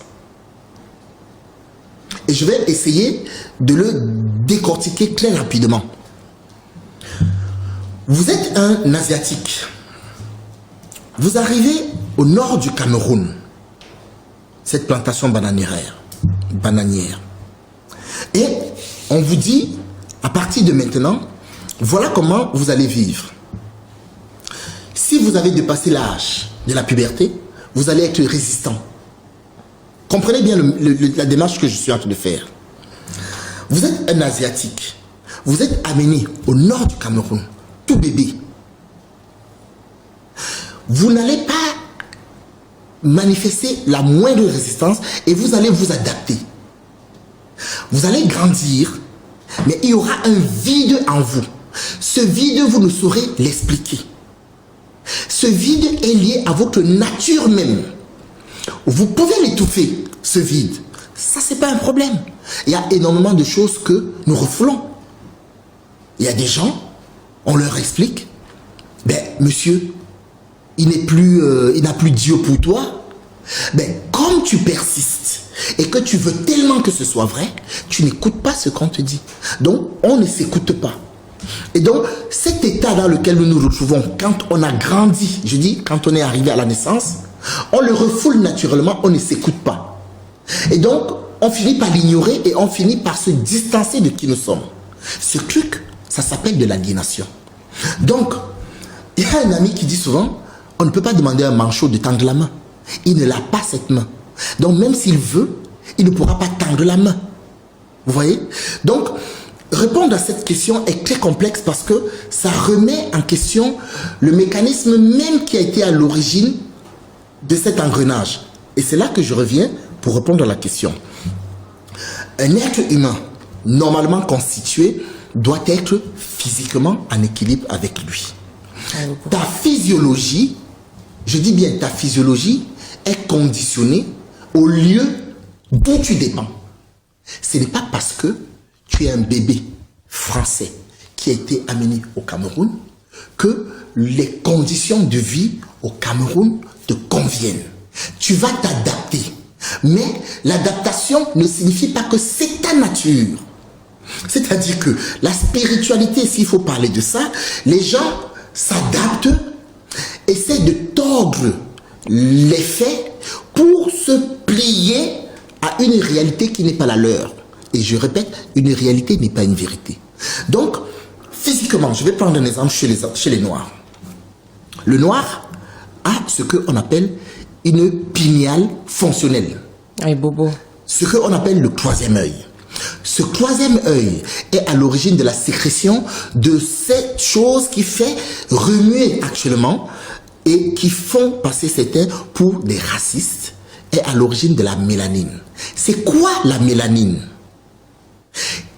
Et je vais essayer de le décortiquer très rapidement. Vous êtes un Asiatique. Vous arrivez au nord du Cameroun, cette plantation bananière. Et on vous dit, à partir de maintenant, voilà comment vous allez vivre. Si vous avez dépassé l'âge de la puberté, vous allez être résistant. Comprenez bien la démarche que je suis en train de faire. Vous êtes un Asiatique. Vous êtes amené au nord du Cameroun, tout bébé. Vous n'allez pas manifester la moindre résistance et vous allez vous adapter. Vous allez grandir, mais il y aura un vide en vous. Ce vide, vous ne saurez l'expliquer. Ce vide est lié à votre nature même. Vous pouvez l'étouffer, ce vide. Ça, c'est pas un problème. Il y a énormément de choses que nous refoulons. Il y a des gens, on leur explique, ben, monsieur, il n'a plus Dieu pour toi. Ben, comme tu persistes et que tu veux tellement que ce soit vrai, tu n'écoutes pas ce qu'on te dit. Donc, on ne s'écoute pas. Et donc, cet état dans lequel nous nous retrouvons, quand on a grandi, je dis, quand on est arrivé à la naissance, on le refoule naturellement, on ne s'écoute pas. Et donc, on finit par l'ignorer et on finit par se distancer de qui nous sommes. Ce truc, ça s'appelle de l'aliénation. Donc, il y a un ami qui dit souvent, on ne peut pas demander à un manchot de tendre la main. Il ne l'a pas cette main. Donc, même s'il veut, il ne pourra pas tendre la main. Vous voyez? Donc, répondre à cette question est très complexe parce que ça remet en question le mécanisme même qui a été à l'origine de cet engrenage. Et c'est là que je reviens pour répondre à la question. Un être humain normalement constitué, doit être physiquement en équilibre avec lui. Ta physiologie, je dis bien ta physiologie, est conditionnée au lieu d'où tu dépends. Ce n'est pas parce que tu es un bébé français qui a été amené au Cameroun que les conditions de vie au Cameroun te conviennent. Tu vas t'adapter. Mais l'adaptation ne signifie pas que c'est ta nature. C'est-à-dire que la spiritualité, s'il faut parler de ça, les gens s'adaptent, essaient de tordre les faits pour se plier à une réalité qui n'est pas la leur. Et je répète, une réalité n'est pas une vérité. Donc, physiquement, je vais prendre un exemple chez les Noirs. Le Noir a ce qu'on appelle une pinéale fonctionnelle. Ay, bobo. Ce qu'on appelle le troisième œil. Ce troisième œil est à l'origine de la sécrétion de cette chose qui fait remuer actuellement et qui font passer certains pour des racistes, est à l'origine de la mélanine. C'est quoi la mélanine?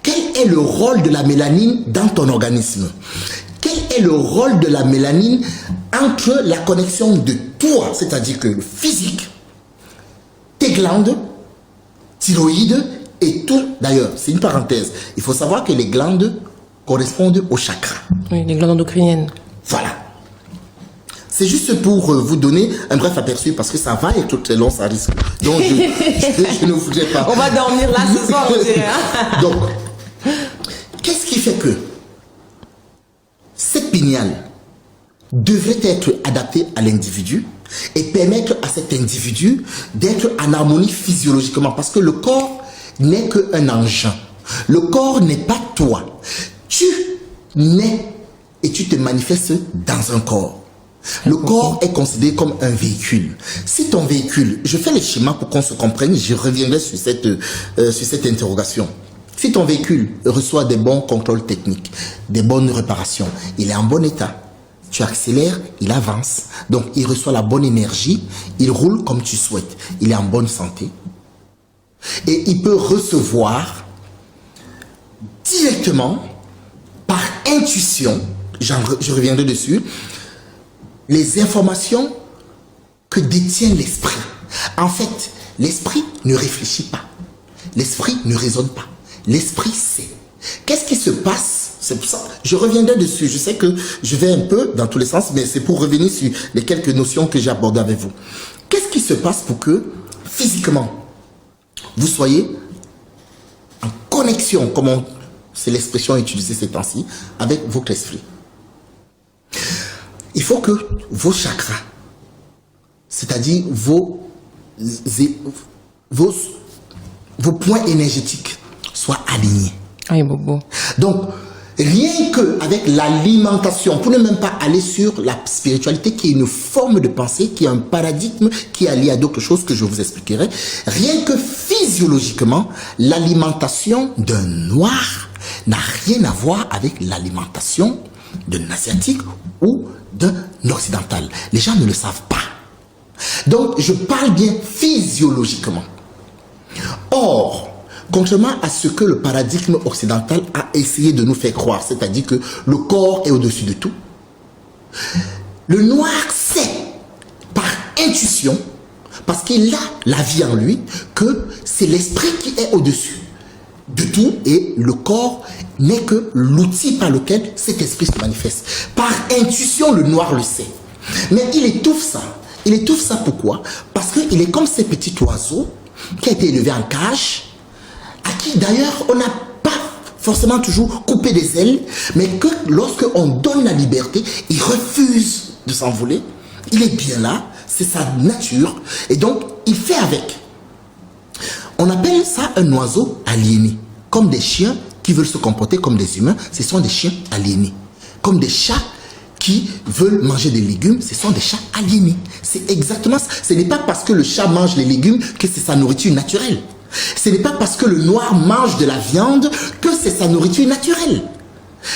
Quel est le rôle de la mélanine dans ton organisme? Quel est le rôle de la mélanine entre la connexion de toi, c'est-à-dire que le physique, tes glandes, thyroïdes et tout? D'ailleurs, c'est une parenthèse. Il faut savoir que les glandes correspondent aux chakras. Oui, les glandes endocriniennes. Voilà. C'est juste pour vous donner un bref aperçu parce que ça va être très long, ça risque. Donc, je ne voudrais pas. On va dormir là ce soir, on dirait. Hein? Donc, qu'est-ce qui fait que cette pinéale devrait être adaptée à l'individu et permettre à cet individu d'être en harmonie physiologiquement? Parce que le corps n'est qu'un engin. Le corps n'est pas toi. Tu nais et tu te manifestes dans un corps. Le corps est considéré comme un véhicule. Si ton véhicule, je fais le schéma pour qu'on se comprenne, je reviendrai sur cette interrogation. Si ton véhicule reçoit des bons contrôles techniques, des bonnes réparations, il est en bon état. Tu accélères, il avance. Donc, il reçoit la bonne énergie, il roule comme tu souhaites. Il est en bonne santé. Et il peut recevoir directement, par intuition, je reviendrai dessus, les informations que détient l'esprit. En fait, l'esprit ne réfléchit pas. L'esprit ne raisonne pas. L'esprit sait. Qu'est-ce qui se passe? C'est pour ça, je reviendrai dessus. Je sais que je vais un peu dans tous les sens, mais c'est pour revenir sur les quelques notions que j'ai abordées avec vous. Qu'est-ce qui se passe pour que, physiquement, vous soyez en connexion, comme c'est l'expression utilisée ces temps-ci, avec votre esprit? Il faut que vos chakras, c'est-à-dire vos points énergétiques, soient alignés. Ay, bobo. Donc, rien qu'avec l'alimentation, pour ne même pas aller sur la spiritualité qui est une forme de pensée, qui est un paradigme qui est lié à d'autres choses que je vous expliquerai, rien que physiologiquement, l'alimentation d'un noir n'a rien à voir avec l'alimentation d'un asiatique ou d'un occidental. Les gens ne le savent pas. Donc, je parle bien physiologiquement. Or, contrairement à ce que le paradigme occidental a essayé de nous faire croire, c'est-à-dire que le corps est au-dessus de tout, le noir sait par intuition, parce qu'il a la vie en lui, que c'est l'esprit qui est au-dessus de tout et le corps n'est que l'outil par lequel cet esprit se manifeste. Par intuition, le noir le sait. Mais il étouffe ça. Il étouffe ça pourquoi? Parce qu'il est comme ces petits oiseaux qui a été élevé en cage, à qui d'ailleurs on n'a pas forcément toujours coupé des ailes, mais que lorsque on donne la liberté, il refuse de s'envoler. Il est bien là, c'est sa nature, et donc il fait avec. On appelle ça un oiseau aliéné. Comme des chiens qui veulent se comporter comme des humains, ce sont des chiens aliénés. Comme des chats qui veulent manger des légumes, ce sont des chats aliénés. C'est exactement ça. Ce n'est pas parce que le chat mange les légumes que c'est sa nourriture naturelle. Ce n'est pas parce que le noir mange de la viande que c'est sa nourriture naturelle.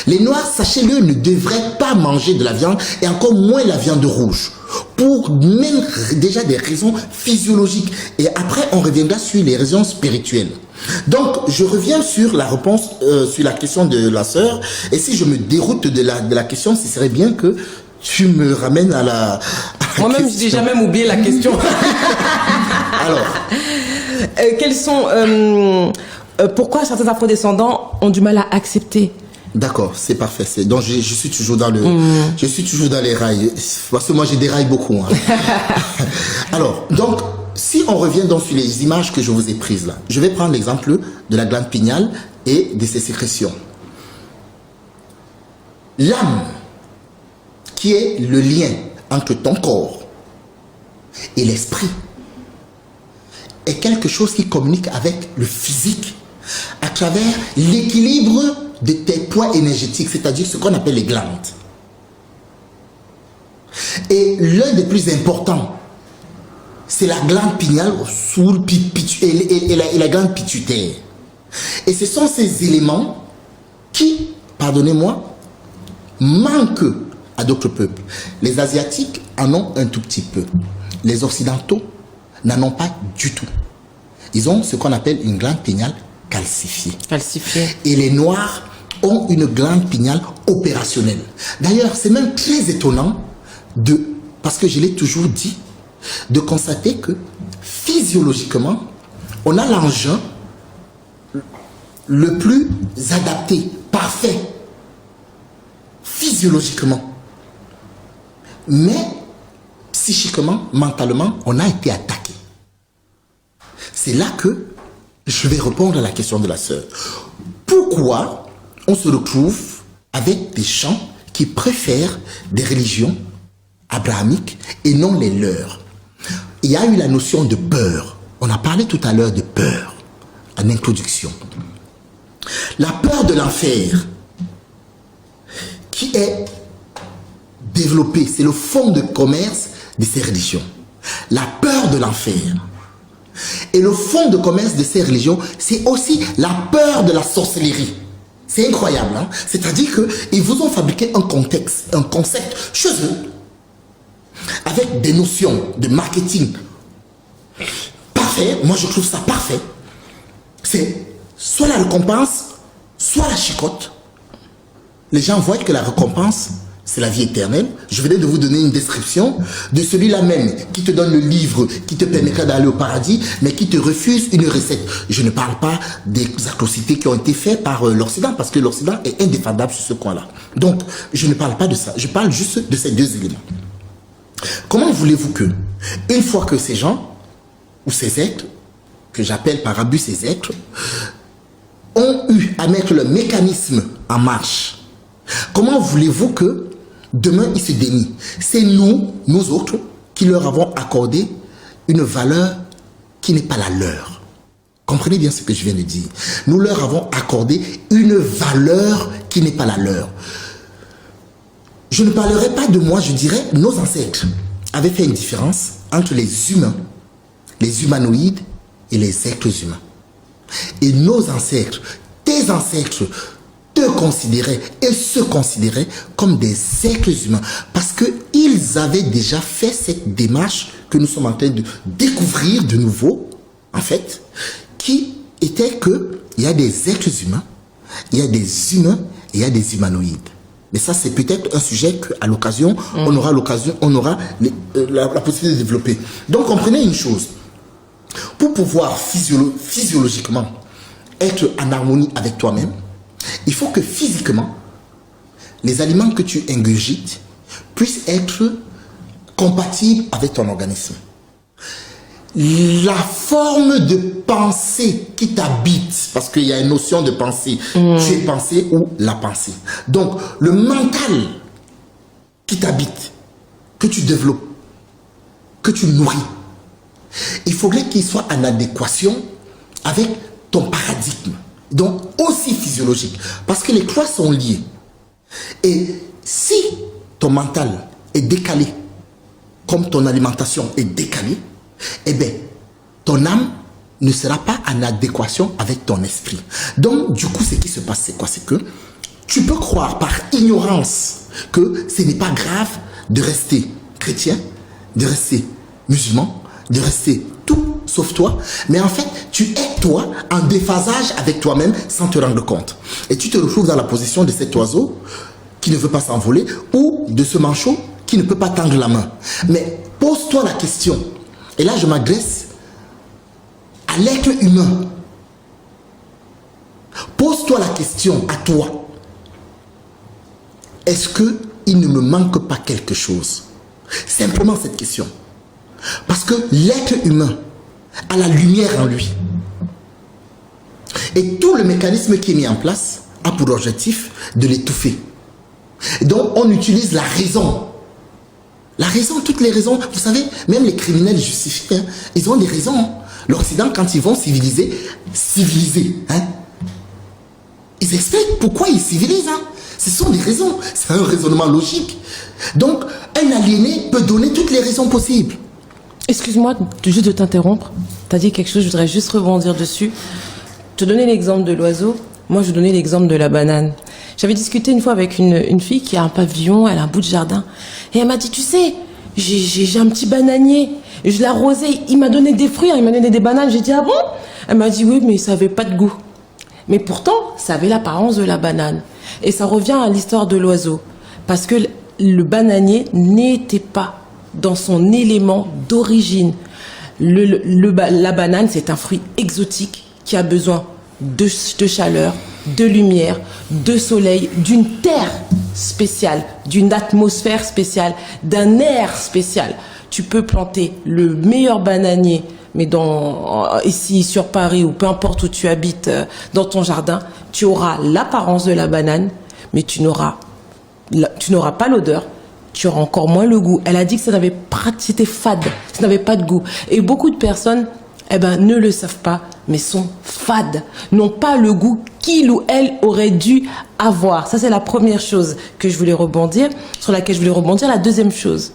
Les noirs, sachez-le, ne devraient pas manger de la viande et encore moins la viande rouge. Pour même déjà des raisons physiologiques. Et après, on reviendra sur les raisons spirituelles. Donc, je reviens sur la réponse, sur la question de la sœur. Et si je me déroute de la question, ce serait bien que tu me ramènes à la Moi-même, j'ai déjà même oublié la question. Alors, quels sont... pourquoi certains afrodescendants ont du mal à accepter? d'accord, c'est parfait. Donc, je suis toujours dans je suis toujours dans les rails. Parce que moi, je déraille beaucoup. Hein. Alors, donc, si on revient donc sur les images que je vous ai prises là, je vais prendre l'exemple de la glande pinéale et de ses sécrétions. L'âme, qui est le lien entre ton corps et l'esprit, est quelque chose qui communique avec le physique à travers l'équilibre de tes poids énergétiques, c'est-à-dire ce qu'on appelle les glandes. Et l'un des plus importants, c'est la glande pinéale et la glande pituitaire. Et ce sont ces éléments qui, pardonnez-moi, manquent à d'autres peuples. Les Asiatiques en ont un tout petit peu. Les Occidentaux n'en ont pas du tout. Ils ont ce qu'on appelle une glande pinéale calcifiée. Et les Noirs ont une glande pinéale opérationnelle. D'ailleurs, c'est même très étonnant parce que je l'ai toujours dit, de constater que physiologiquement, on a l'engin le plus adapté, parfait, physiologiquement. Mais psychiquement, mentalement, on a été attaqué. C'est là que je vais répondre à la question de la sœur. Pourquoi on se retrouve avec des gens qui préfèrent des religions abrahamiques et non les leurs? Il y a eu la notion de peur. On a parlé tout à l'heure de peur en introduction. La peur de l'enfer qui est développée, c'est le fonds de commerce de ces religions. La peur de l'enfer. Et le fonds de commerce de ces religions, c'est aussi la peur de la sorcellerie. C'est incroyable, hein? C'est-à-dire qu'ils vous ont fabriqué un concept chez eux, avec des notions de marketing parfait. Moi, je trouve ça parfait. C'est soit la récompense, soit la chicotte. Les gens voient que la récompense, c'est la vie éternelle. Je venais de vous donner une description de celui-là même qui te donne le livre qui te permettra d'aller au paradis, mais qui te refuse une recette. Je ne parle pas des atrocités qui ont été faites par l'Occident, parce que l'Occident est indéfendable sur ce coin-là. Donc, je ne parle pas de ça. Je parle juste de ces deux éléments. Comment voulez-vous que, une fois que ces gens, ou ces êtres, que j'appelle par abus ces êtres, ont eu à mettre le mécanisme en marche, comment voulez-vous que demain ils se dénient? C'est nous autres, qui leur avons accordé une valeur qui n'est pas la leur. Comprenez bien ce que je viens de dire. Nous leur avons accordé une valeur qui n'est pas la leur. Je ne parlerai pas de moi, je dirais nos ancêtres avaient fait une différence entre les humains, les humanoïdes et les êtres humains. Et nos ancêtres, tes ancêtres, te considéraient et se considéraient comme des êtres humains parce qu'ils avaient déjà fait cette démarche que nous sommes en train de découvrir de nouveau, en fait, qui était que il y a des êtres humains, il y a des humains et il y a des humanoïdes. Mais ça, c'est peut-être un sujet qu'à l'occasion, on aura la possibilité de développer. Donc, comprenez une chose. Pour pouvoir physiologiquement être en harmonie avec toi-même, il faut que physiquement, les aliments que tu ingurgites puissent être compatibles avec ton organisme. La forme de pensée qui t'habite, parce qu'il y a une notion de pensée, tu es pensée ou la pensée. Donc, le mental qui t'habite, que tu développes, que tu nourris, il faudrait qu'il soit en adéquation avec ton paradigme, donc aussi physiologique, parce que les trois sont liés. Et si ton mental est décalé, comme ton alimentation est décalée, eh bien, ton âme ne sera pas en adéquation avec ton esprit. Donc, du coup, ce qui se passe, c'est quoi? C'est que tu peux croire par ignorance que ce n'est pas grave de rester chrétien, de rester musulman, de rester tout sauf toi, mais en fait, tu es toi en déphasage avec toi-même sans te rendre compte. Et tu te retrouves dans la position de cet oiseau qui ne veut pas s'envoler ou de ce manchot qui ne peut pas tendre la main. Mais pose-toi la question, et là je m'adresse à l'être humain. Pose-toi la question à toi. Est-ce qu'il ne me manque pas quelque chose? Simplement cette question. Parce que l'être humain a la lumière en lui. Et tout le mécanisme qui est mis en place a pour objectif de l'étouffer. Donc on utilise la raison. La raison, toutes les raisons. Vous savez, même les criminels justifiés, hein, ils ont des raisons. L'Occident, quand ils vont civiliser, hein, ils expliquent pourquoi ils civilisent. Hein. Ce sont des raisons. C'est un raisonnement logique. Donc, un aliéné peut donner toutes les raisons possibles. Excuse-moi juste de t'interrompre. Tu as dit quelque chose, je voudrais juste rebondir dessus. Te donner l'exemple de l'oiseau. Moi, je donnais l'exemple de la banane. J'avais discuté une fois avec une fille qui a un pavillon, elle a un bout de jardin. Et elle m'a dit, tu sais, j'ai un petit bananier. Je l'ai arrosé, il m'a donné des fruits, hein, il m'a donné des bananes. J'ai dit, ah bon? Elle m'a dit, oui, mais ça n'avait pas de goût. Mais pourtant, ça avait l'apparence de la banane. Et ça revient à l'histoire de l'oiseau. Parce que le bananier n'était pas dans son élément d'origine. La banane, c'est un fruit exotique qui a besoin de chaleur, de lumière, de soleil, d'une terre spéciale, d'une atmosphère spéciale, d'un air spécial. Tu peux planter le meilleur bananier, mais ici sur Paris ou peu importe où tu habites, dans ton jardin, tu auras l'apparence de la banane, mais tu n'auras pas l'odeur, tu auras encore moins le goût. Elle a dit que c'était fade, ça n'avait pas de goût. Et beaucoup de personnes, ne le savent pas, mais sont fades, n'ont pas le goût qu'il ou elle aurait dû avoir. Ça, c'est la première chose sur laquelle je voulais rebondir. La deuxième chose,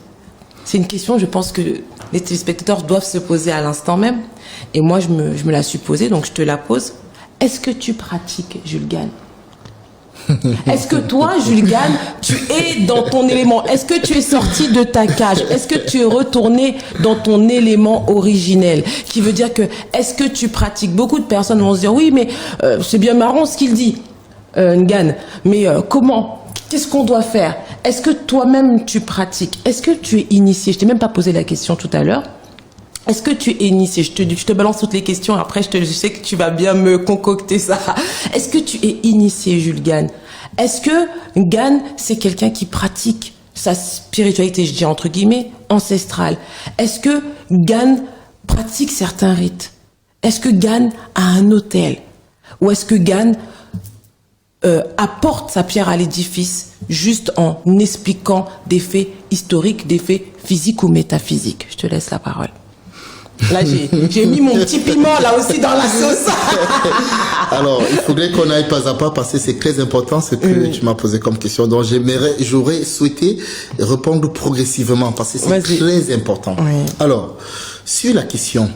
c'est une question, je pense que les téléspectateurs doivent se poser à l'instant même. Et moi, je me la suis posée, donc je te la pose. Est-ce que tu pratiques, Jules Gane? Est-ce que toi, Jules Gane, tu es dans ton élément? Est-ce que tu es sorti de ta cage? Est-ce que tu es retourné dans ton élément originel? Qui veut dire que, est-ce que tu pratiques? Beaucoup de personnes vont se dire, oui, mais c'est bien marrant ce qu'il dit, Gane. Mais comment? Qu'est-ce qu'on doit faire? Est-ce que toi-même, tu pratiques? Est-ce que tu es initié? Je t'ai même pas posé la question tout à l'heure. Est-ce que tu es initié? Je te balance toutes les questions. Après, je sais que tu vas bien me concocter ça. Est-ce que tu es initié, Jules Gane? Est-ce que Gane, c'est quelqu'un qui pratique sa spiritualité, je dis entre guillemets, ancestrale? Est-ce que Gane pratique certains rites? Est-ce que Gane a un autel? Ou est-ce que Gane apporte sa pierre à l'édifice juste en expliquant des faits historiques, des faits physiques ou métaphysiques? Je te laisse la parole. Là, j'ai mis mon petit piment là aussi dans la sauce. Alors, il faudrait qu'on aille pas à pas parce que c'est très important ce que tu m'as posé comme question. Donc, j'aurais souhaité répondre progressivement parce que c'est très important. Oui. Alors, sur la question,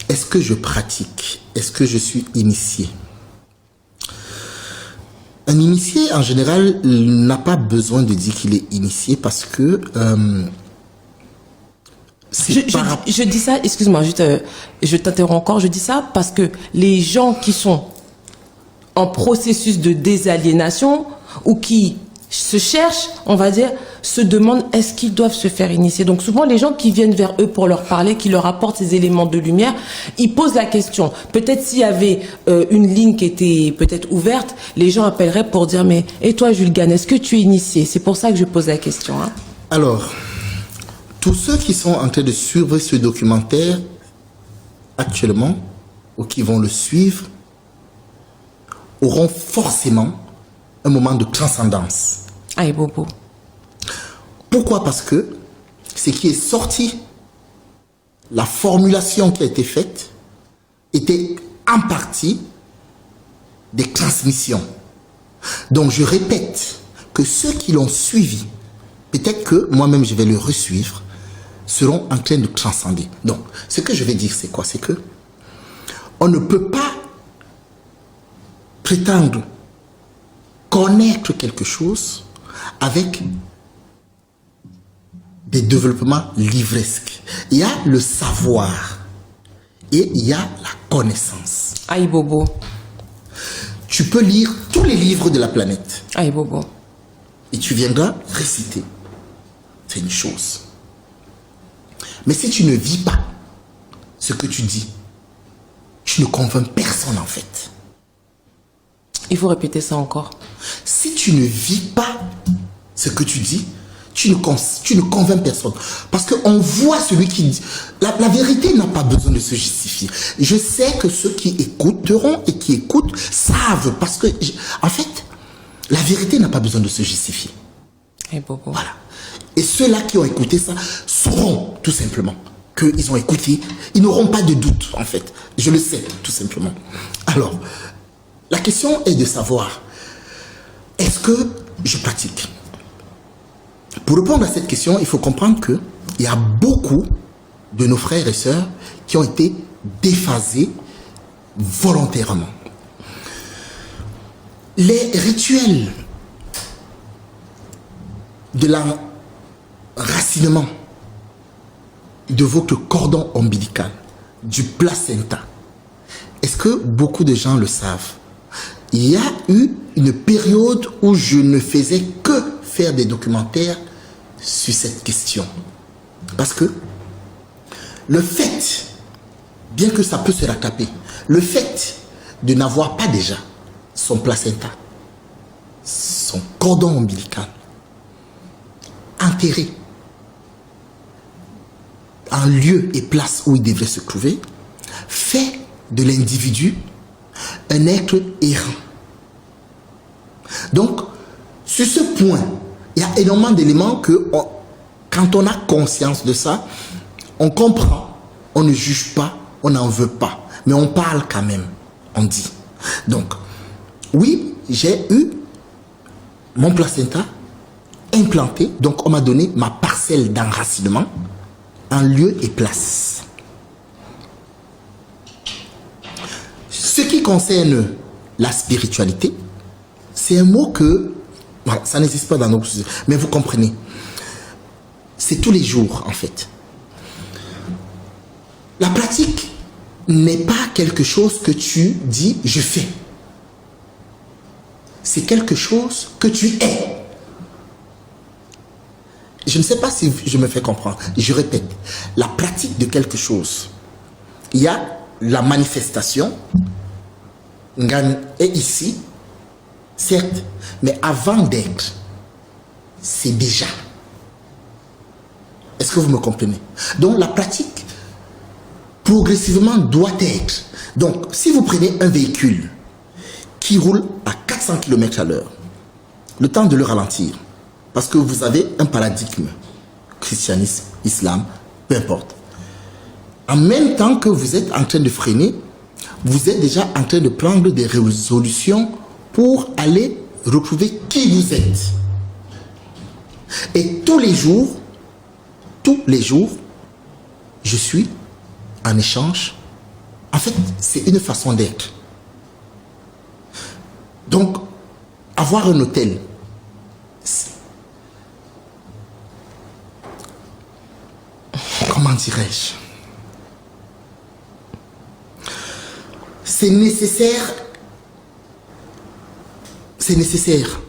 est-ce que je pratique? Est-ce que je suis initié? Un initié, en général, n'a pas besoin de dire qu'il est initié parce que... Je dis ça, excuse-moi, je t'interromps encore, je dis ça parce que les gens qui sont en processus de désaliénation ou qui se cherchent, on va dire, se demandent est-ce qu'ils doivent se faire initier. Donc souvent les gens qui viennent vers eux pour leur parler, qui leur apportent ces éléments de lumière, ils posent la question. Peut-être s'il y avait une ligne qui était peut-être ouverte, les gens appelleraient pour dire mais et toi Jules Gane, est-ce que tu es initié? C'est pour ça que je pose la question. Hein. Alors, tous ceux qui sont en train de suivre ce documentaire actuellement ou qui vont le suivre auront forcément un moment de transcendance. Ah, et Bobo. Pourquoi? Parce que ce qui est sorti, la formulation qui a été faite, était en partie des transmissions. Donc je répète que ceux qui l'ont suivi, peut-être que moi-même je vais le resuivre, seront en train de transcender. Donc, ce que je vais dire, c'est quoi? C'est que on ne peut pas prétendre connaître quelque chose avec des développements livresques. Il y a le savoir, et il y a la connaissance. Aïe Bobo. Tu peux lire tous les livres de la planète Aïe Bobo. et tu viendras réciter. C'est une chose. Mais si tu ne vis pas ce que tu dis, tu ne convaincs personne en fait. Il faut répéter ça encore. Si tu ne vis pas ce que tu dis, tu ne convaincs personne. Parce qu'on voit celui qui dit. La vérité n'a pas besoin de se justifier. Je sais que ceux qui écouteront et qui écoutent savent. Parce que, en fait, la vérité n'a pas besoin de se justifier. Aïe Bobo. Voilà. Et ceux-là qui ont écouté ça sauront tout simplement qu'ils ont écouté. Ils n'auront pas de doute, en fait. Je le sais, tout simplement. Alors, la question est de savoir, est-ce que je pratique? Pour répondre à cette question, il faut comprendre qu'il y a beaucoup de nos frères et sœurs qui ont été déphasés volontairement. Les rituels de l'enracinement de votre cordon ombilical, du placenta, est-ce que beaucoup de gens le savent? Il y a eu une période où je ne faisais que faire des documentaires sur cette question. Parce que le fait, bien que ça peut se rattraper, le fait de n'avoir pas déjà son placenta, son cordon ombilical, enterré en lieu et place où il devrait se trouver, fait de l'individu un être errant. Donc, sur ce point, il y a énormément d'éléments que, quand on a conscience de ça, on comprend, on ne juge pas, on n'en veut pas, mais on parle quand même, on dit. Donc, oui, j'ai eu mon placenta implanté, donc on m'a donné ma parcelle d'enracinement en lieu et place. Ce qui concerne la spiritualité, c'est un mot que, voilà, ça n'existe pas dans nos sociétés, mais vous comprenez. C'est tous les jours, en fait. La pratique n'est pas quelque chose que tu dis, je fais. C'est quelque chose que tu es. Je ne sais pas si je me fais comprendre. Je répète, la pratique de quelque chose, il y a la manifestation, Ngan est ici, certes, mais avant d'être, c'est déjà. Est-ce que vous me comprenez? Donc la pratique, progressivement, doit être. Donc, si vous prenez un véhicule qui roule à 400 km/h, le temps de le ralentir, parce que vous avez un paradigme, christianisme, islam, peu importe. En même temps que vous êtes en train de freiner, vous êtes déjà en train de prendre des résolutions pour aller retrouver qui vous êtes. Et tous les jours, je suis en échange. En fait, c'est une façon d'être. Donc, avoir un hôtel, comment dirais-je? C'est nécessaire. C'est nécessaire.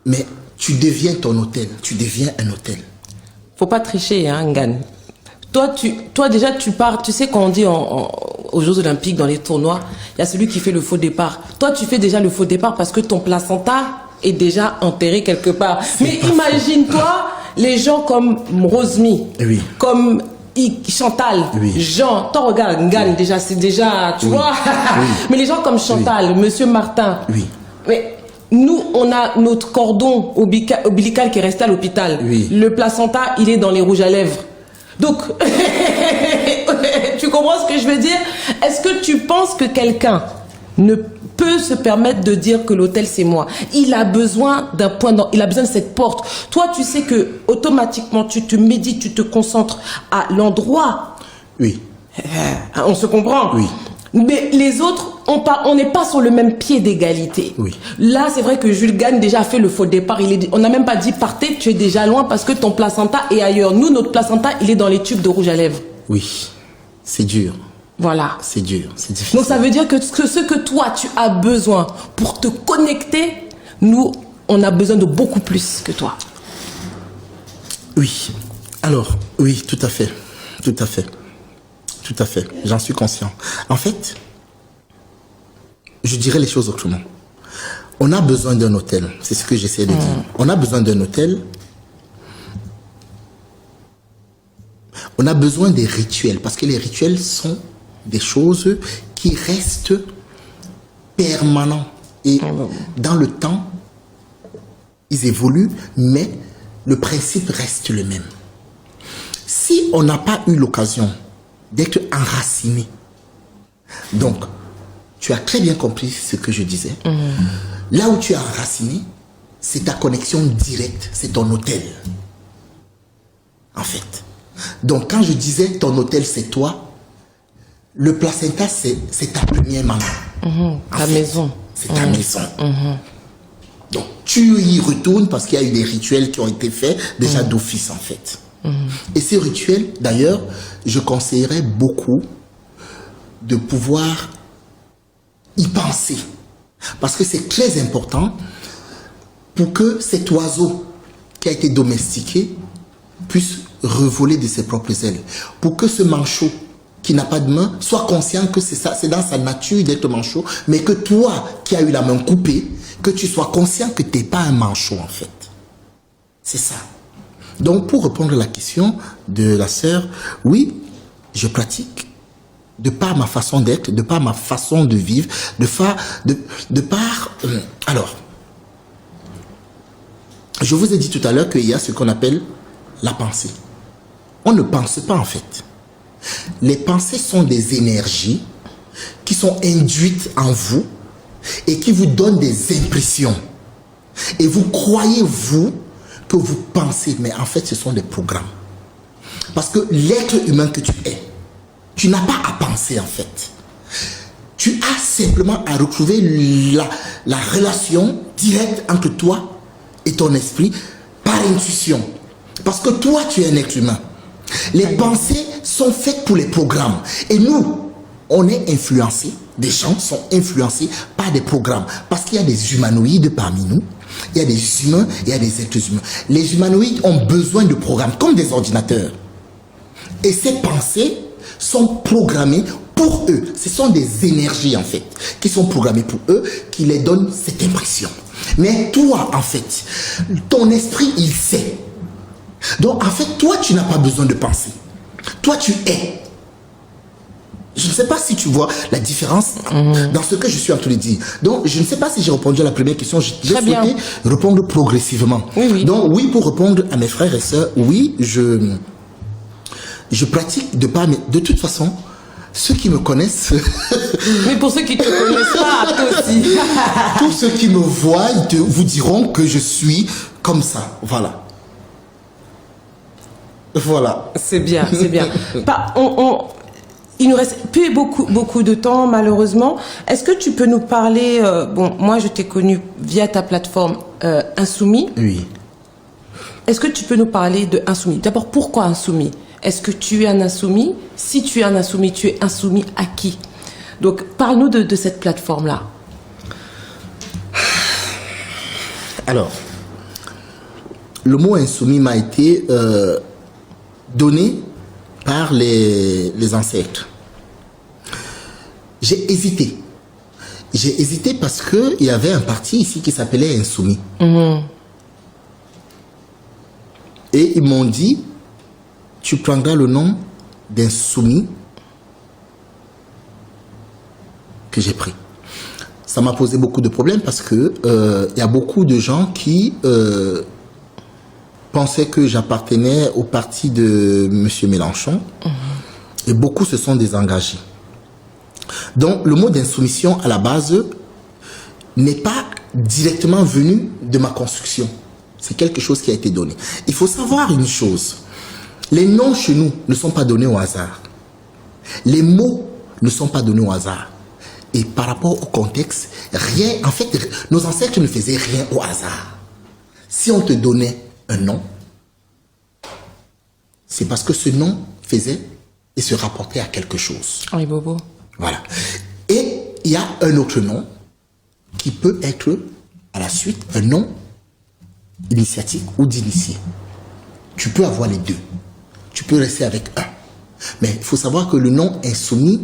Mais tu deviens ton hôtel. Tu deviens un hôtel. Faut pas tricher, hein, Ngan. Toi déjà, tu pars. Tu sais, quand on dit aux Jeux Olympiques, dans les tournois, il y a celui qui fait le faux départ. Toi, tu fais déjà le faux départ parce que ton placenta est déjà enterré quelque part. Mais imagine-toi les gens comme Rosmi, oui, comme Chantal, oui, Jean, toi regarde, Ngan, déjà, c'est déjà, tu vois. Oui. Mais les gens comme Chantal, oui, Monsieur Martin. Oui. Mais nous, on a notre cordon ombilical qui est resté à l'hôpital. Oui. Le placenta, il est dans les rouges à lèvres. Donc, tu comprends ce que je veux dire? Est-ce que tu penses que quelqu'un ne peut se permettre de dire que l'hôtel c'est moi? Il a besoin d'un point, il a besoin de cette porte. Toi, tu sais que automatiquement, tu te médites, tu te concentres à l'endroit. Oui. On se comprend. Oui. Mais les autres, on n'est pas sur le même pied d'égalité. Oui. Là, c'est vrai que Jules Gagne déjà a fait le faux départ. On n'a même pas dit partez, tu es déjà loin parce que ton placenta est ailleurs. Nous, notre placenta, il est dans les tubes de rouge à lèvres. Oui. C'est dur. Voilà. C'est dur. C'est difficile. Donc ça veut dire que ce que toi tu as besoin pour te connecter, nous on a besoin de beaucoup plus que toi. Oui. Alors, oui, tout à fait. Tout à fait. Tout à fait. J'en suis conscient. En fait, je dirais les choses autrement. On a besoin d'un hôtel. C'est ce que j'essaie de dire. On a besoin d'un hôtel. On a besoin des rituels. Parce que les rituels sont des choses qui restent permanents. Et dans le temps, ils évoluent, mais le principe reste le même. Si on n'a pas eu l'occasion d'être enraciné, donc, tu as très bien compris ce que je disais. Là où tu es enraciné, c'est ta connexion directe, c'est ton hôtel. En fait. Donc, quand je disais ton hôtel, c'est toi, le placenta, c'est ta première maman. Ta maison. C'est ta maison. Donc, tu y retournes parce qu'il y a eu des rituels qui ont été faits déjà d'office, en fait. Et ces rituels, d'ailleurs, je conseillerais beaucoup de pouvoir y penser. Parce que c'est très important pour que cet oiseau qui a été domestiqué puisse revoler de ses propres ailes. Pour que ce manchot qui n'a pas de main soit conscient que c'est ça, c'est dans sa nature d'être manchot, mais que toi qui as eu la main coupée, que tu sois conscient que tu n'es pas un manchot en fait. C'est ça. Donc pour répondre à la question de la sœur, oui, je pratique. De par ma façon d'être, de par ma façon de vivre, de par... alors, je vous ai dit tout à l'heure qu'il y a ce qu'on appelle la pensée. On ne pense pas en fait. Les pensées sont des énergies qui sont induites en vous et qui vous donnent des impressions. Et vous croyez, vous, que vous pensez, mais en fait, ce sont des programmes. Parce que l'être humain que tu es, tu n'as pas à penser en fait. Tu as simplement à retrouver la relation directe entre toi et ton esprit par intuition. Parce que toi, tu es un être humain. Les pensées sont faites pour les programmes. Et nous, on est influencés, des gens sont influencés par des programmes. Parce qu'il y a des humanoïdes parmi nous. Il y a des humains, il y a des êtres humains. Les humanoïdes ont besoin de programmes, comme des ordinateurs. Et ces pensées sont programmées pour eux. Ce sont des énergies en fait qui sont programmées pour eux, qui les donnent cette impression. Mais toi en fait, ton esprit il sait. Donc en fait toi tu n'as pas besoin de penser. Toi tu es. Je ne sais pas si tu vois la différence dans ce que je suis en train de dire. Donc je ne sais pas si j'ai répondu à la première question. J'ai souhaité répondre progressivement. Oui. Donc oui, pour répondre à mes frères et sœurs, oui, je pratique de pas, mais de toute façon, ceux qui me connaissent... Mais pour ceux qui ne te connaissent pas, toi aussi. Tous ceux qui me voient, vous diront que je suis comme ça. Voilà. Voilà. C'est bien, c'est bien. Il nous reste plus beaucoup de temps, malheureusement. Est-ce que tu peux nous parler... bon, moi, je t'ai connu via ta plateforme Insoumis. Oui. Est-ce que tu peux nous parler de Insoumis? D'abord, pourquoi Insoumis? Est-ce que tu es un insoumis? Si tu es un insoumis, tu es insoumis à qui? Donc, parle-nous de cette plateforme-là. Alors, le mot insoumis m'a été donné par les ancêtres. J'ai hésité. J'ai hésité parce qu'il y avait un parti ici qui s'appelait Insoumis. Et ils m'ont dit, tu prendras le nom d'insoumis que j'ai pris. Ça m'a posé beaucoup de problèmes parce que y a beaucoup de gens qui pensaient que j'appartenais au parti de M. Mélenchon et beaucoup se sont désengagés. Donc le mot d'insoumission à la base n'est pas directement venu de ma construction. C'est quelque chose qui a été donné. Il faut savoir une chose. Les noms chez nous ne sont pas donnés au hasard. Les mots ne sont pas donnés au hasard. Et par rapport au contexte, rien, en fait, nos ancêtres ne faisaient rien au hasard. Si on te donnait un nom, c'est parce que ce nom faisait et se rapporter à quelque chose. Oui, Bobo. Voilà. Et il y a un autre nom qui peut être, à la suite, un nom initiatique ou d'initié. Tu peux avoir les deux. Tu peux rester avec un. Mais il faut savoir que le nom insoumis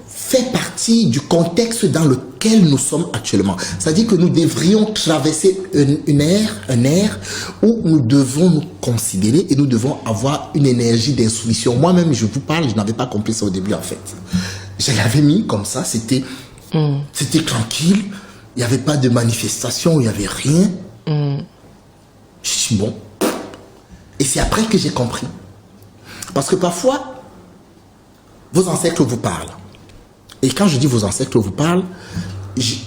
fait partie du contexte dans lequel nous sommes actuellement. C'est-à-dire que nous devrions traverser un ère où nous devons nous considérer et nous devons avoir une énergie d'insoumission. Moi-même, je vous parle, je n'avais pas compris ça au début en fait. Je l'avais mis comme ça, c'était tranquille, il n'y avait pas de manifestation, il n'y avait rien. Je suis bon. Et c'est après que j'ai compris. Parce que parfois, vos ancêtres vous parlent. Et quand je dis vos ancêtres vous parlent,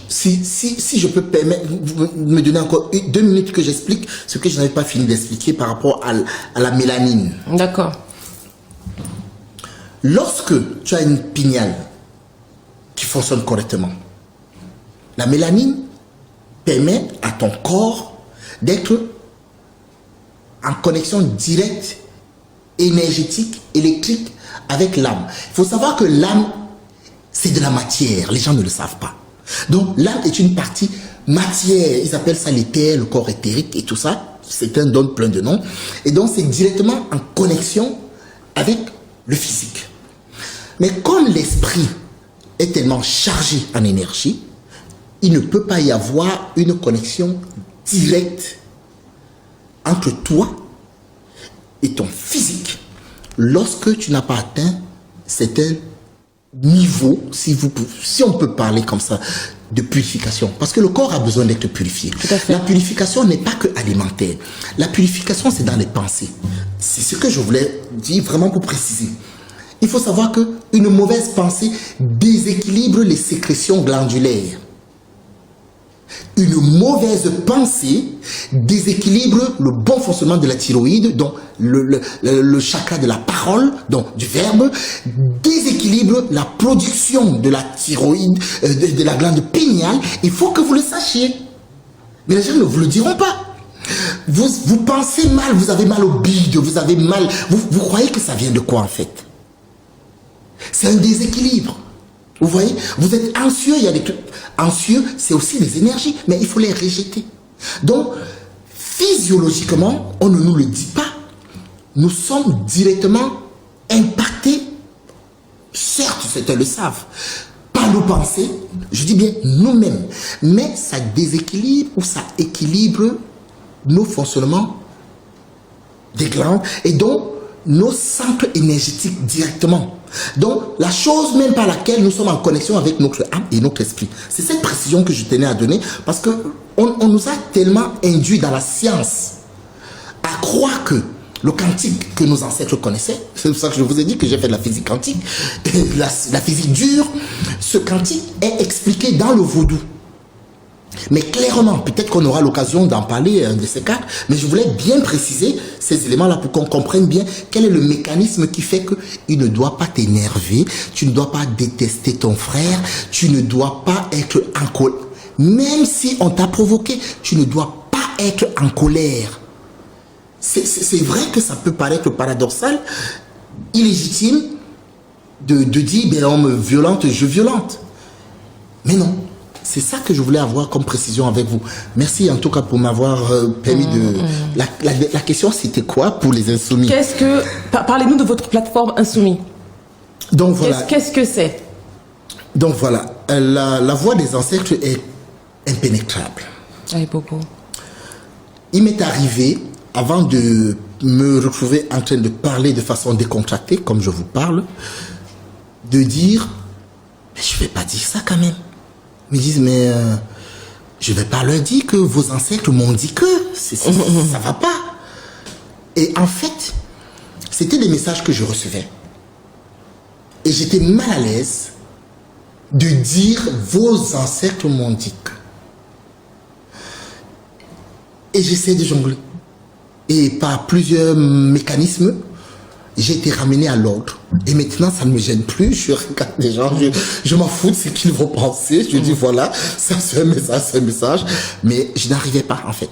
si je peux me donner encore 2 minutes que j'explique ce que je n'avais pas fini d'expliquer par rapport à la mélanine. D'accord. Lorsque tu as une pignale qui fonctionne correctement, la mélanine permet à ton corps d'être en connexion directe, énergétique, électrique avec l'âme. Il faut savoir que l'âme, c'est de la matière. Les gens ne le savent pas. Donc, l'âme est une partie matière. Ils appellent ça l'éther, le corps éthérique et tout ça. Certains donnent plein de noms. Et donc, c'est directement en connexion avec le physique. Mais comme l'esprit est tellement chargé en énergie, il ne peut pas y avoir une connexion directe entre toi et ton physique lorsque tu n'as pas atteint certains niveaux, si on peut parler comme ça, de purification. Parce que le corps a besoin d'être purifié. Tout à fait. La purification n'est pas que alimentaire. La purification, c'est dans les pensées. C'est ce que je voulais dire vraiment pour préciser. Il faut savoir qu'une mauvaise pensée déséquilibre les sécrétions glandulaires. Une mauvaise pensée déséquilibre le bon fonctionnement de la thyroïde, donc le chakra de la parole, donc du verbe, déséquilibre la production de la thyroïde, de la glande pinéale. Il faut que vous le sachiez. Mais les gens ne vous le diront pas. Vous pensez mal, vous avez mal au bide, vous avez mal. Vous croyez que ça vient de quoi en fait? C'est un déséquilibre. Vous voyez, vous êtes anxieux, il y a des trucs. Anxieux, c'est aussi des énergies, mais il faut les rejeter. Donc, physiologiquement, on ne nous le dit pas. Nous sommes directement impactés. Certes, certains le savent. Par nos pensées, je dis bien nous-mêmes. Mais ça déséquilibre ou ça équilibre nos fonctionnements des glandes et donc nos centres énergétiques directement. Donc, la chose même par laquelle nous sommes en connexion avec notre âme et notre esprit. C'est cette précision que je tenais à donner parce que on nous a tellement induit dans la science à croire que le quantique que nos ancêtres connaissaient, c'est pour ça que je vous ai dit que j'ai fait de la physique quantique, la physique dure, ce quantique est expliqué dans le vaudou. Mais clairement, peut-être qu'on aura l'occasion d'en parler un de ces quatre, mais je voulais bien préciser ces éléments-là pour qu'on comprenne bien quel est le mécanisme qui fait qu'il ne doit pas t'énerver, tu ne dois pas détester ton frère, tu ne dois pas être en colère. Même si on t'a provoqué, tu ne dois pas être en colère. C'est vrai que ça peut paraître paradoxal, illégitime, de dire, ben on me violente, je violente. Mais non. C'est ça que je voulais avoir comme précision avec vous. Merci en tout cas pour m'avoir permis de... La question c'était quoi pour les insoumis? Parlez-nous de votre plateforme Insoumis. Donc voilà. Qu'est-ce que c'est? Donc voilà, la voix des ancêtres est impénétrable. Allez, Bobo. Il m'est arrivé, avant de me retrouver en train de parler de façon décontractée, comme je vous parle, de dire, mais je vais pas dire ça quand même. Ils me disent, mais je vais pas leur dire que vos ancêtres m'ont dit que ça va pas. Et en fait, c'était des messages que je recevais. Et j'étais mal à l'aise de dire vos ancêtres m'ont dit que. Et j'essaie de jongler. Et par plusieurs mécanismes, j'ai été ramené à l'ordre. Et maintenant, ça ne me gêne plus. Je regarde les gens, je m'en fous de ce qu'ils vont penser. Je dis, voilà, ça c'est un message. Mais je n'arrivais pas, en fait.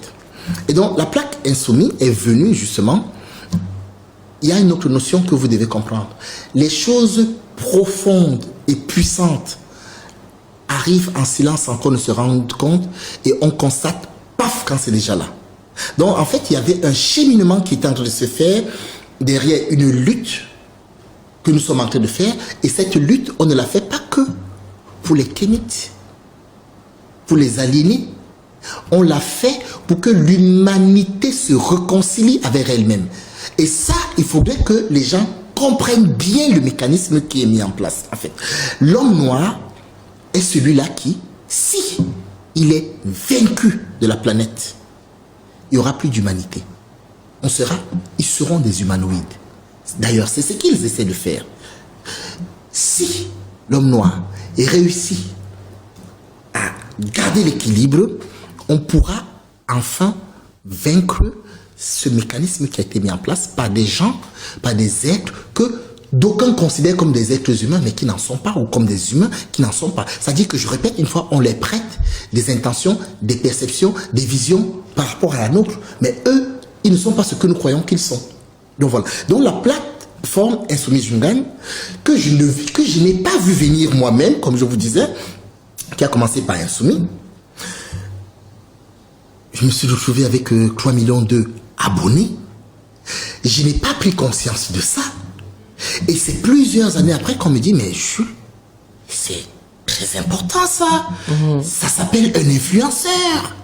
Et donc, la plaque insoumis est venue, justement, il y a une autre notion que vous devez comprendre. Les choses profondes et puissantes arrivent en silence sans qu'on ne se rende compte et on constate, paf, quand c'est déjà là. Donc, en fait, il y avait un cheminement qui était en train de se faire derrière une lutte que nous sommes en train de faire. Et cette lutte, on ne la fait pas que pour les Kémites, pour les aliénés. On l'a fait pour que l'humanité se réconcilie avec elle-même. Et ça, il faudrait que les gens comprennent bien le mécanisme qui est mis en place. En fait, l'homme noir est celui-là qui, si il est vaincu de la planète, il n'y aura plus d'humanité. Ils seront des humanoïdes. D'ailleurs, c'est ce qu'ils essaient de faire. Si l'homme noir est réussi à garder l'équilibre, on pourra enfin vaincre ce mécanisme qui a été mis en place par des gens, par des êtres que d'aucuns considèrent comme des êtres humains, mais qui n'en sont pas, ou comme des humains qui n'en sont pas. C'est-à-dire que, je répète une fois, on les prête des intentions, des perceptions, des visions par rapport à la nôtre, mais eux, ils ne sont pas ce que nous croyons qu'ils sont. Donc voilà. Donc la plateforme Insoumise Jungan, que je n'ai pas vu venir moi-même, comme je vous disais, qui a commencé par Insoumis, je me suis retrouvé avec 3 millions d'abonnés. Je n'ai pas pris conscience de ça. Et c'est plusieurs années après qu'on me dit, mais Jules, c'est très important ça. Ça s'appelle un influenceur.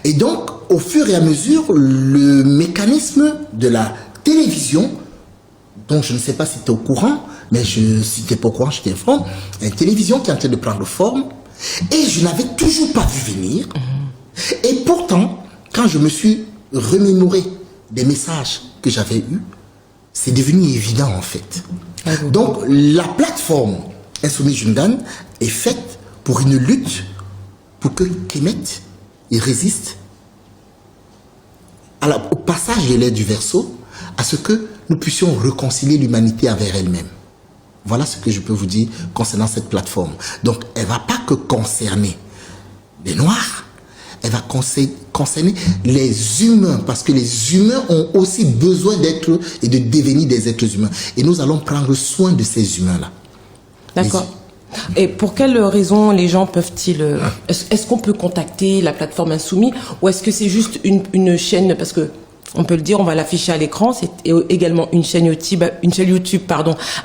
Et donc, au fur et à mesure, le mécanisme de la télévision, dont je ne sais pas si tu es au courant, mais si tu n'es pas au courant, je t'informe, une télévision qui est en train de prendre forme, et je n'avais toujours pas vu venir. Et pourtant, quand je me suis remémoré des messages que j'avais eus, c'est devenu évident en fait. Donc, la plateforme Insoumise Jungan est faite pour une lutte pour que Kemet il résiste au passage de l'air du verseau, à ce que nous puissions réconcilier l'humanité avec elle-même. Voilà ce que je peux vous dire concernant cette plateforme. Donc, elle ne va pas que concerner les Noirs, elle va concerner les humains, parce que les humains ont aussi besoin d'être et de devenir des êtres humains. Et nous allons prendre soin de ces humains-là. D'accord. Et pour quelles raisons les gens peuvent-ils... Est-ce qu'on peut contacter la plateforme Insoumis, ou est-ce que c'est juste une chaîne, parce que on peut le dire, on va l'afficher à l'écran, c'est également une chaîne YouTube,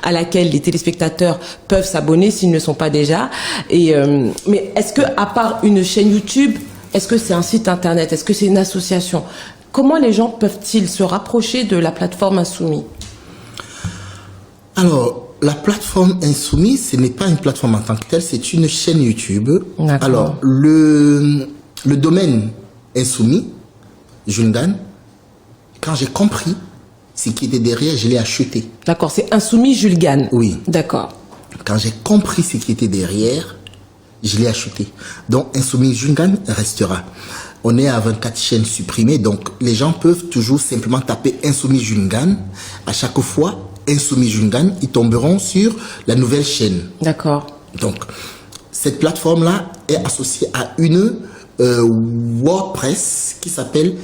à laquelle les téléspectateurs peuvent s'abonner s'ils ne le sont pas déjà. Mais est-ce que, à part une chaîne YouTube, est-ce que c'est un site internet, est-ce que c'est une association? Comment les gens peuvent-ils se rapprocher de la plateforme Insoumis? Alors, la plateforme Insoumis, ce n'est pas une plateforme en tant que telle, c'est une chaîne YouTube. Alors, le domaine Insoumis, Jungan, quand j'ai compris ce qui était derrière, je l'ai acheté. D'accord, c'est Insoumis Julgan. Oui. D'accord. Quand j'ai compris ce qui était derrière, je l'ai acheté. Donc, Insoumis Jungan restera. On est à 24 chaînes supprimées, donc les gens peuvent toujours simplement taper Insoumis Jungan. À chaque fois, Insoumis Jungan, ils tomberont sur la nouvelle chaîne. D'accord. Donc, cette plateforme-là est associée à une WordPress qui s'appelle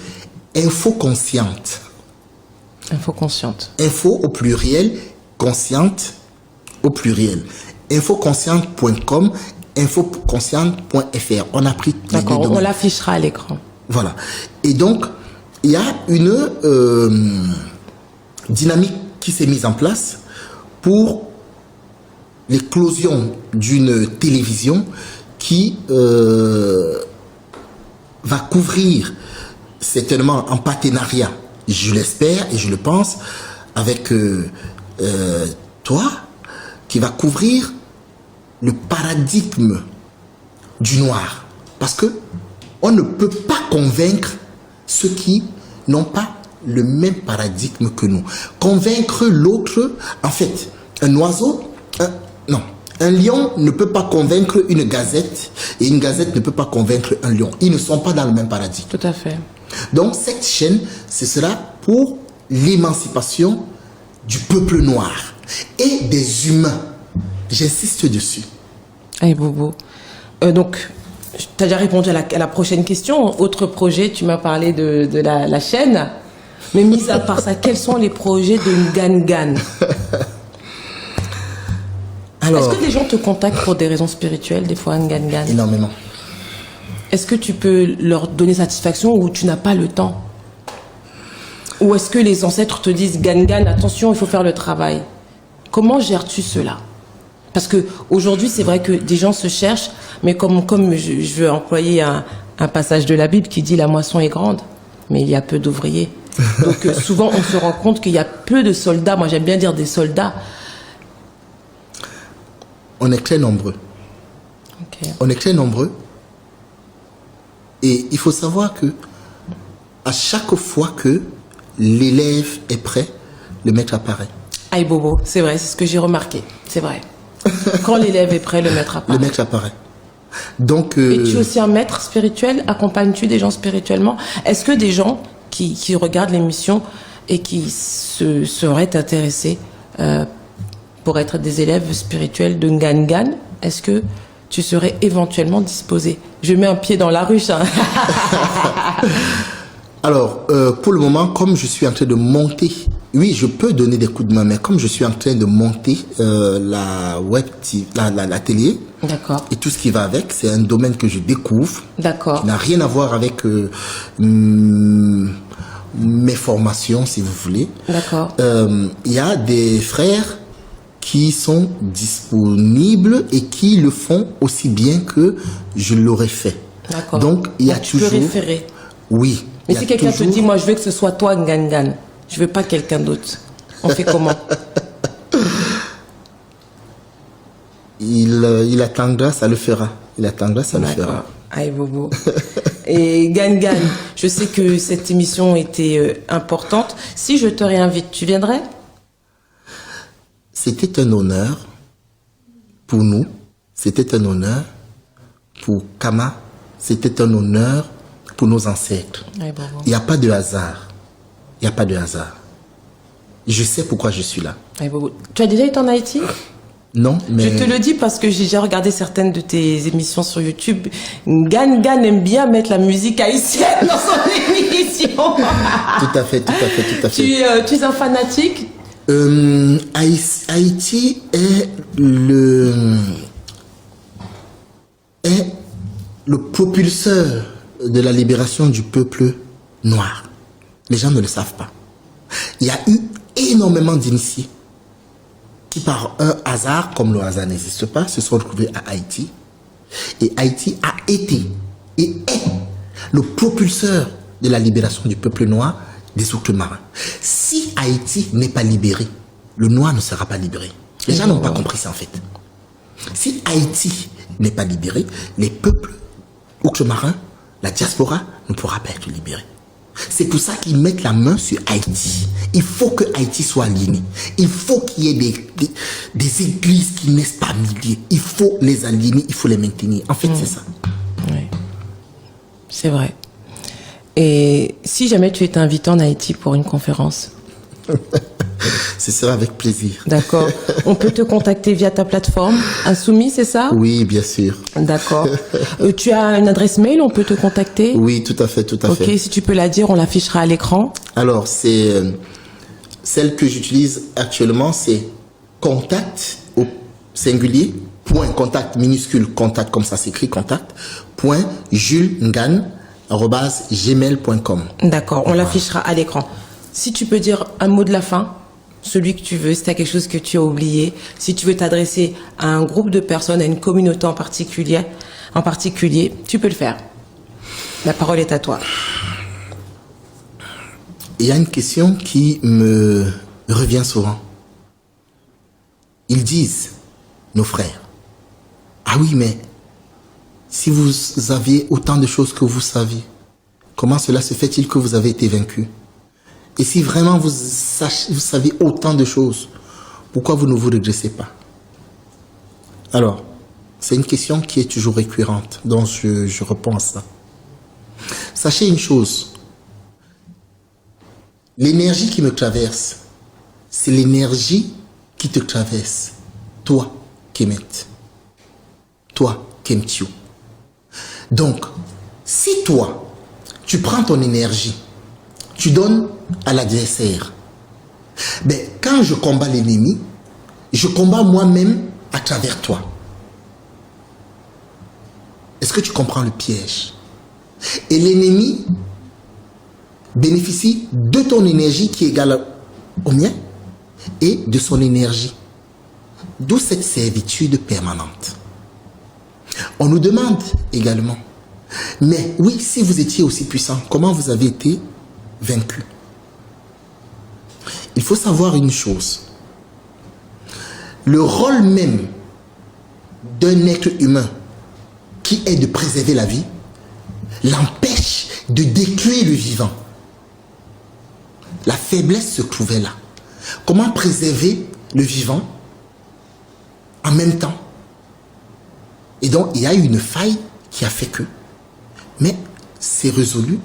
Info Consciente. Info Consciente. Info au pluriel, consciente au pluriel. Infoconsciente.com, infoconsciente.fr. On a pris les deux D'accord, domaines. on l'affichera à l'écran. Voilà. Et donc, il y a une dynamique qui s'est mise en place pour l'éclosion d'une télévision qui va couvrir certainement en partenariat, je l'espère et je le pense, avec toi, qui va couvrir le paradigme du noir. Parce que on ne peut pas convaincre ceux qui n'ont pas le même paradigme que nous. Convaincre l'autre, en fait, un oiseau, un lion ne peut pas convaincre une gazette et une gazette ne peut pas convaincre un lion. Ils ne sont pas dans le même paradigme. Tout à fait. Donc cette chaîne, ce sera pour l'émancipation du peuple noir et des humains. J'insiste dessus. Allez, Bobo. Donc, tu as déjà répondu à la prochaine question. Autre projet, tu m'as parlé de la chaîne. Mais mis à part ça, quels sont les projets de Ngan? Alors, est-ce que les gens te contactent pour des raisons spirituelles, des fois, Ngan? énormément. Est-ce que tu peux leur donner satisfaction ou tu n'as pas le temps? Ou est-ce que les ancêtres te disent Ngan, attention, il faut faire le travail? Comment gères-tu cela? Parce que aujourd'hui, c'est vrai que des gens se cherchent, mais comme je veux employer un passage de la Bible qui dit la moisson est grande, mais il y a peu d'ouvriers. Donc souvent, on se rend compte qu'il y a peu de soldats. Moi, j'aime bien dire des soldats. On est très nombreux. Ok. On est très nombreux. Et il faut savoir que à chaque fois que l'élève est prêt, le maître apparaît. Aïe Bobo, c'est vrai, c'est ce que j'ai remarqué. C'est vrai. Quand l'élève est prêt, le maître apparaît. Le maître apparaît. Donc, Et tu es aussi un maître spirituel? Accompagnes-tu des gens spirituellement? Est-ce que des gens qui regardent l'émission et qui seraient intéressés pour être des élèves spirituels de Ngan, est-ce que tu serais éventuellement disposé? Je mets un pied dans la ruche. Hein. alors, pour le moment, comme je suis en train de monter, oui, je peux donner des coups de main, mais comme je suis en train de monter la télé D'accord. et tout ce qui va avec, c'est un domaine que je découvre. D'accord. Qui n'a rien à voir avec mes formations, si vous voulez. D'accord. Il y a des frères qui sont disponibles et qui le font aussi bien que je l'aurais fait. D'accord. Donc, il y a Donc, tu toujours... peux référer. Oui. Mais il y si a quelqu'un te toujours- dit, moi, je veux que ce soit toi, Ngan, je veux pas quelqu'un d'autre. On fait comment? il attendra, ça le fera. Il attendra, ça le D'accord. fera. Aïe Bobo. Et Ngan, je sais que cette émission était importante. Si je te réinvite, tu viendrais? C'était un honneur pour nous. C'était un honneur pour Kama. C'était un honneur pour nos ancêtres. Aïe Bobo. Il n'y a pas de hasard. Il n'y a pas de hasard. Je sais pourquoi je suis là. Aïe Bobo. Tu as déjà été en Haïti? Non, mais... Je te le dis parce que j'ai déjà regardé certaines de tes émissions sur YouTube. Ngan aime bien mettre la musique haïtienne dans son émission. Tout à fait, tout à fait, tout à fait. Tu es un fanatique? Haïti est le propulseur de la libération du peuple noir. Les gens ne le savent pas. Il y a eu énormément d'initiés qui, par un hasard, comme le hasard n'existe pas, se sont retrouvés à Haïti. Et Haïti a été et est le propulseur de la libération du peuple noir des Outre-marins. Si Haïti n'est pas libéré, le noir ne sera pas libéré. Les gens n'ont pas compris ça en fait. Si Haïti n'est pas libéré, les peuples outre-marins, la diaspora, ne pourra pas être libérée. C'est pour ça qu'ils mettent la main sur Haïti. Il faut que Haïti soit aligné. Il faut qu'il y ait des églises qui naissent par milliers. Il faut les aligner, il faut les maintenir. En fait, c'est ça. Oui. C'est vrai. Et si jamais tu étais invité en Haïti pour une conférence? Ce sera avec plaisir. D'accord. On peut te contacter via ta plateforme Insoumis, c'est ça? Oui, bien sûr. D'accord. Tu as une adresse mail, on peut te contacter? Oui, tout à fait, tout à Ok, fait. si tu peux la dire, on l'affichera à l'écran. Alors, c'est celle que j'utilise actuellement, c'est contact au singulier, point contact minuscule, contact comme ça s'écrit, contact, point julesngan@gmail.com. D'accord, on l'affichera à l'écran. Si tu peux dire un mot de la fin, celui que tu veux, si tu as quelque chose que tu as oublié, si tu veux t'adresser à un groupe de personnes, à une communauté en particulier, tu peux le faire. La parole est à toi. Il y a une question qui me revient souvent. Ils disent, nos frères, ah oui, mais si vous aviez autant de choses que vous saviez, comment cela se fait-il que vous avez été vaincu? Et si vraiment vous savez autant de choses, pourquoi vous ne vous redressez pas? Alors, c'est une question qui est toujours récurrente, donc je réponds à ça. Sachez une chose, l'énergie qui me traverse, c'est l'énergie qui te traverse. Toi, Kemet. Toi, Kemtio. Donc, si toi, tu prends ton énergie tu donnes à l'adversaire. Mais quand je combats l'ennemi, je combats moi-même à travers toi. Est-ce que tu comprends le piège? Et l'ennemi bénéficie de ton énergie qui est égale au mien et de son énergie. D'où cette servitude permanente. On nous demande également, mais oui, si vous étiez aussi puissant, comment vous avez été vaincu? Il faut savoir une chose. Le rôle même d'un être humain qui est de préserver la vie l'empêche de détruire le vivant. La faiblesse se trouvait là. Comment préserver le vivant en même temps? Et donc, il y a eu une faille qui a fait que. Mais c'est résolu.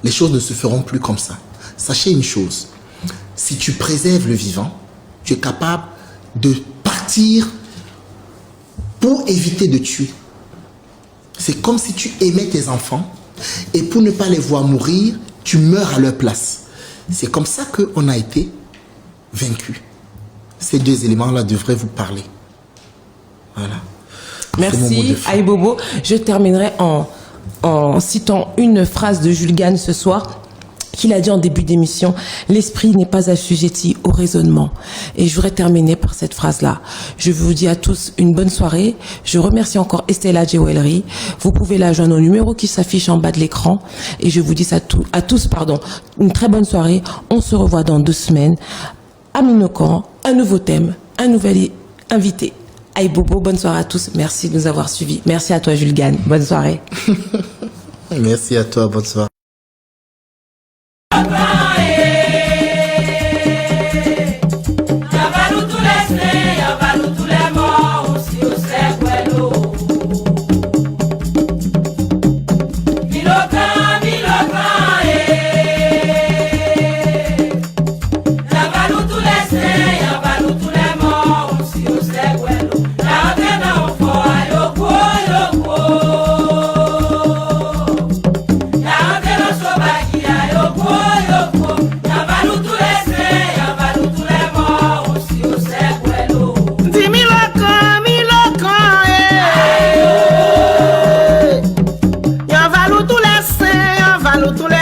Les choses ne se feront plus comme ça. Sachez une chose. Si tu préserves le vivant, tu es capable de partir pour éviter de tuer. C'est comme si tu aimais tes enfants et pour ne pas les voir mourir, tu meurs à leur place. C'est comme ça qu'on a été vaincu. Ces deux éléments-là devraient vous parler. Voilà. Merci, Aïbobo. Je terminerai en citant une phrase de Jules Gann ce soir, qu'il a dit en début d'émission: l'esprit n'est pas assujetti au raisonnement. Et je voudrais terminer par cette phrase-là. Je vous dis à tous une bonne soirée. Je remercie encore Estella Djewelry. Vous pouvez la joindre au numéro qui s'affiche en bas de l'écran. Et je vous dis à tous, une très bonne soirée. On se revoit dans 2 semaines à Minokan, un nouveau thème, un nouvel invité. Aïbobo, bonne soirée à tous. Merci de nous avoir suivis. Merci à toi, Jules Gann. Bonne soirée. Merci à toi. Bonne soirée. Tous les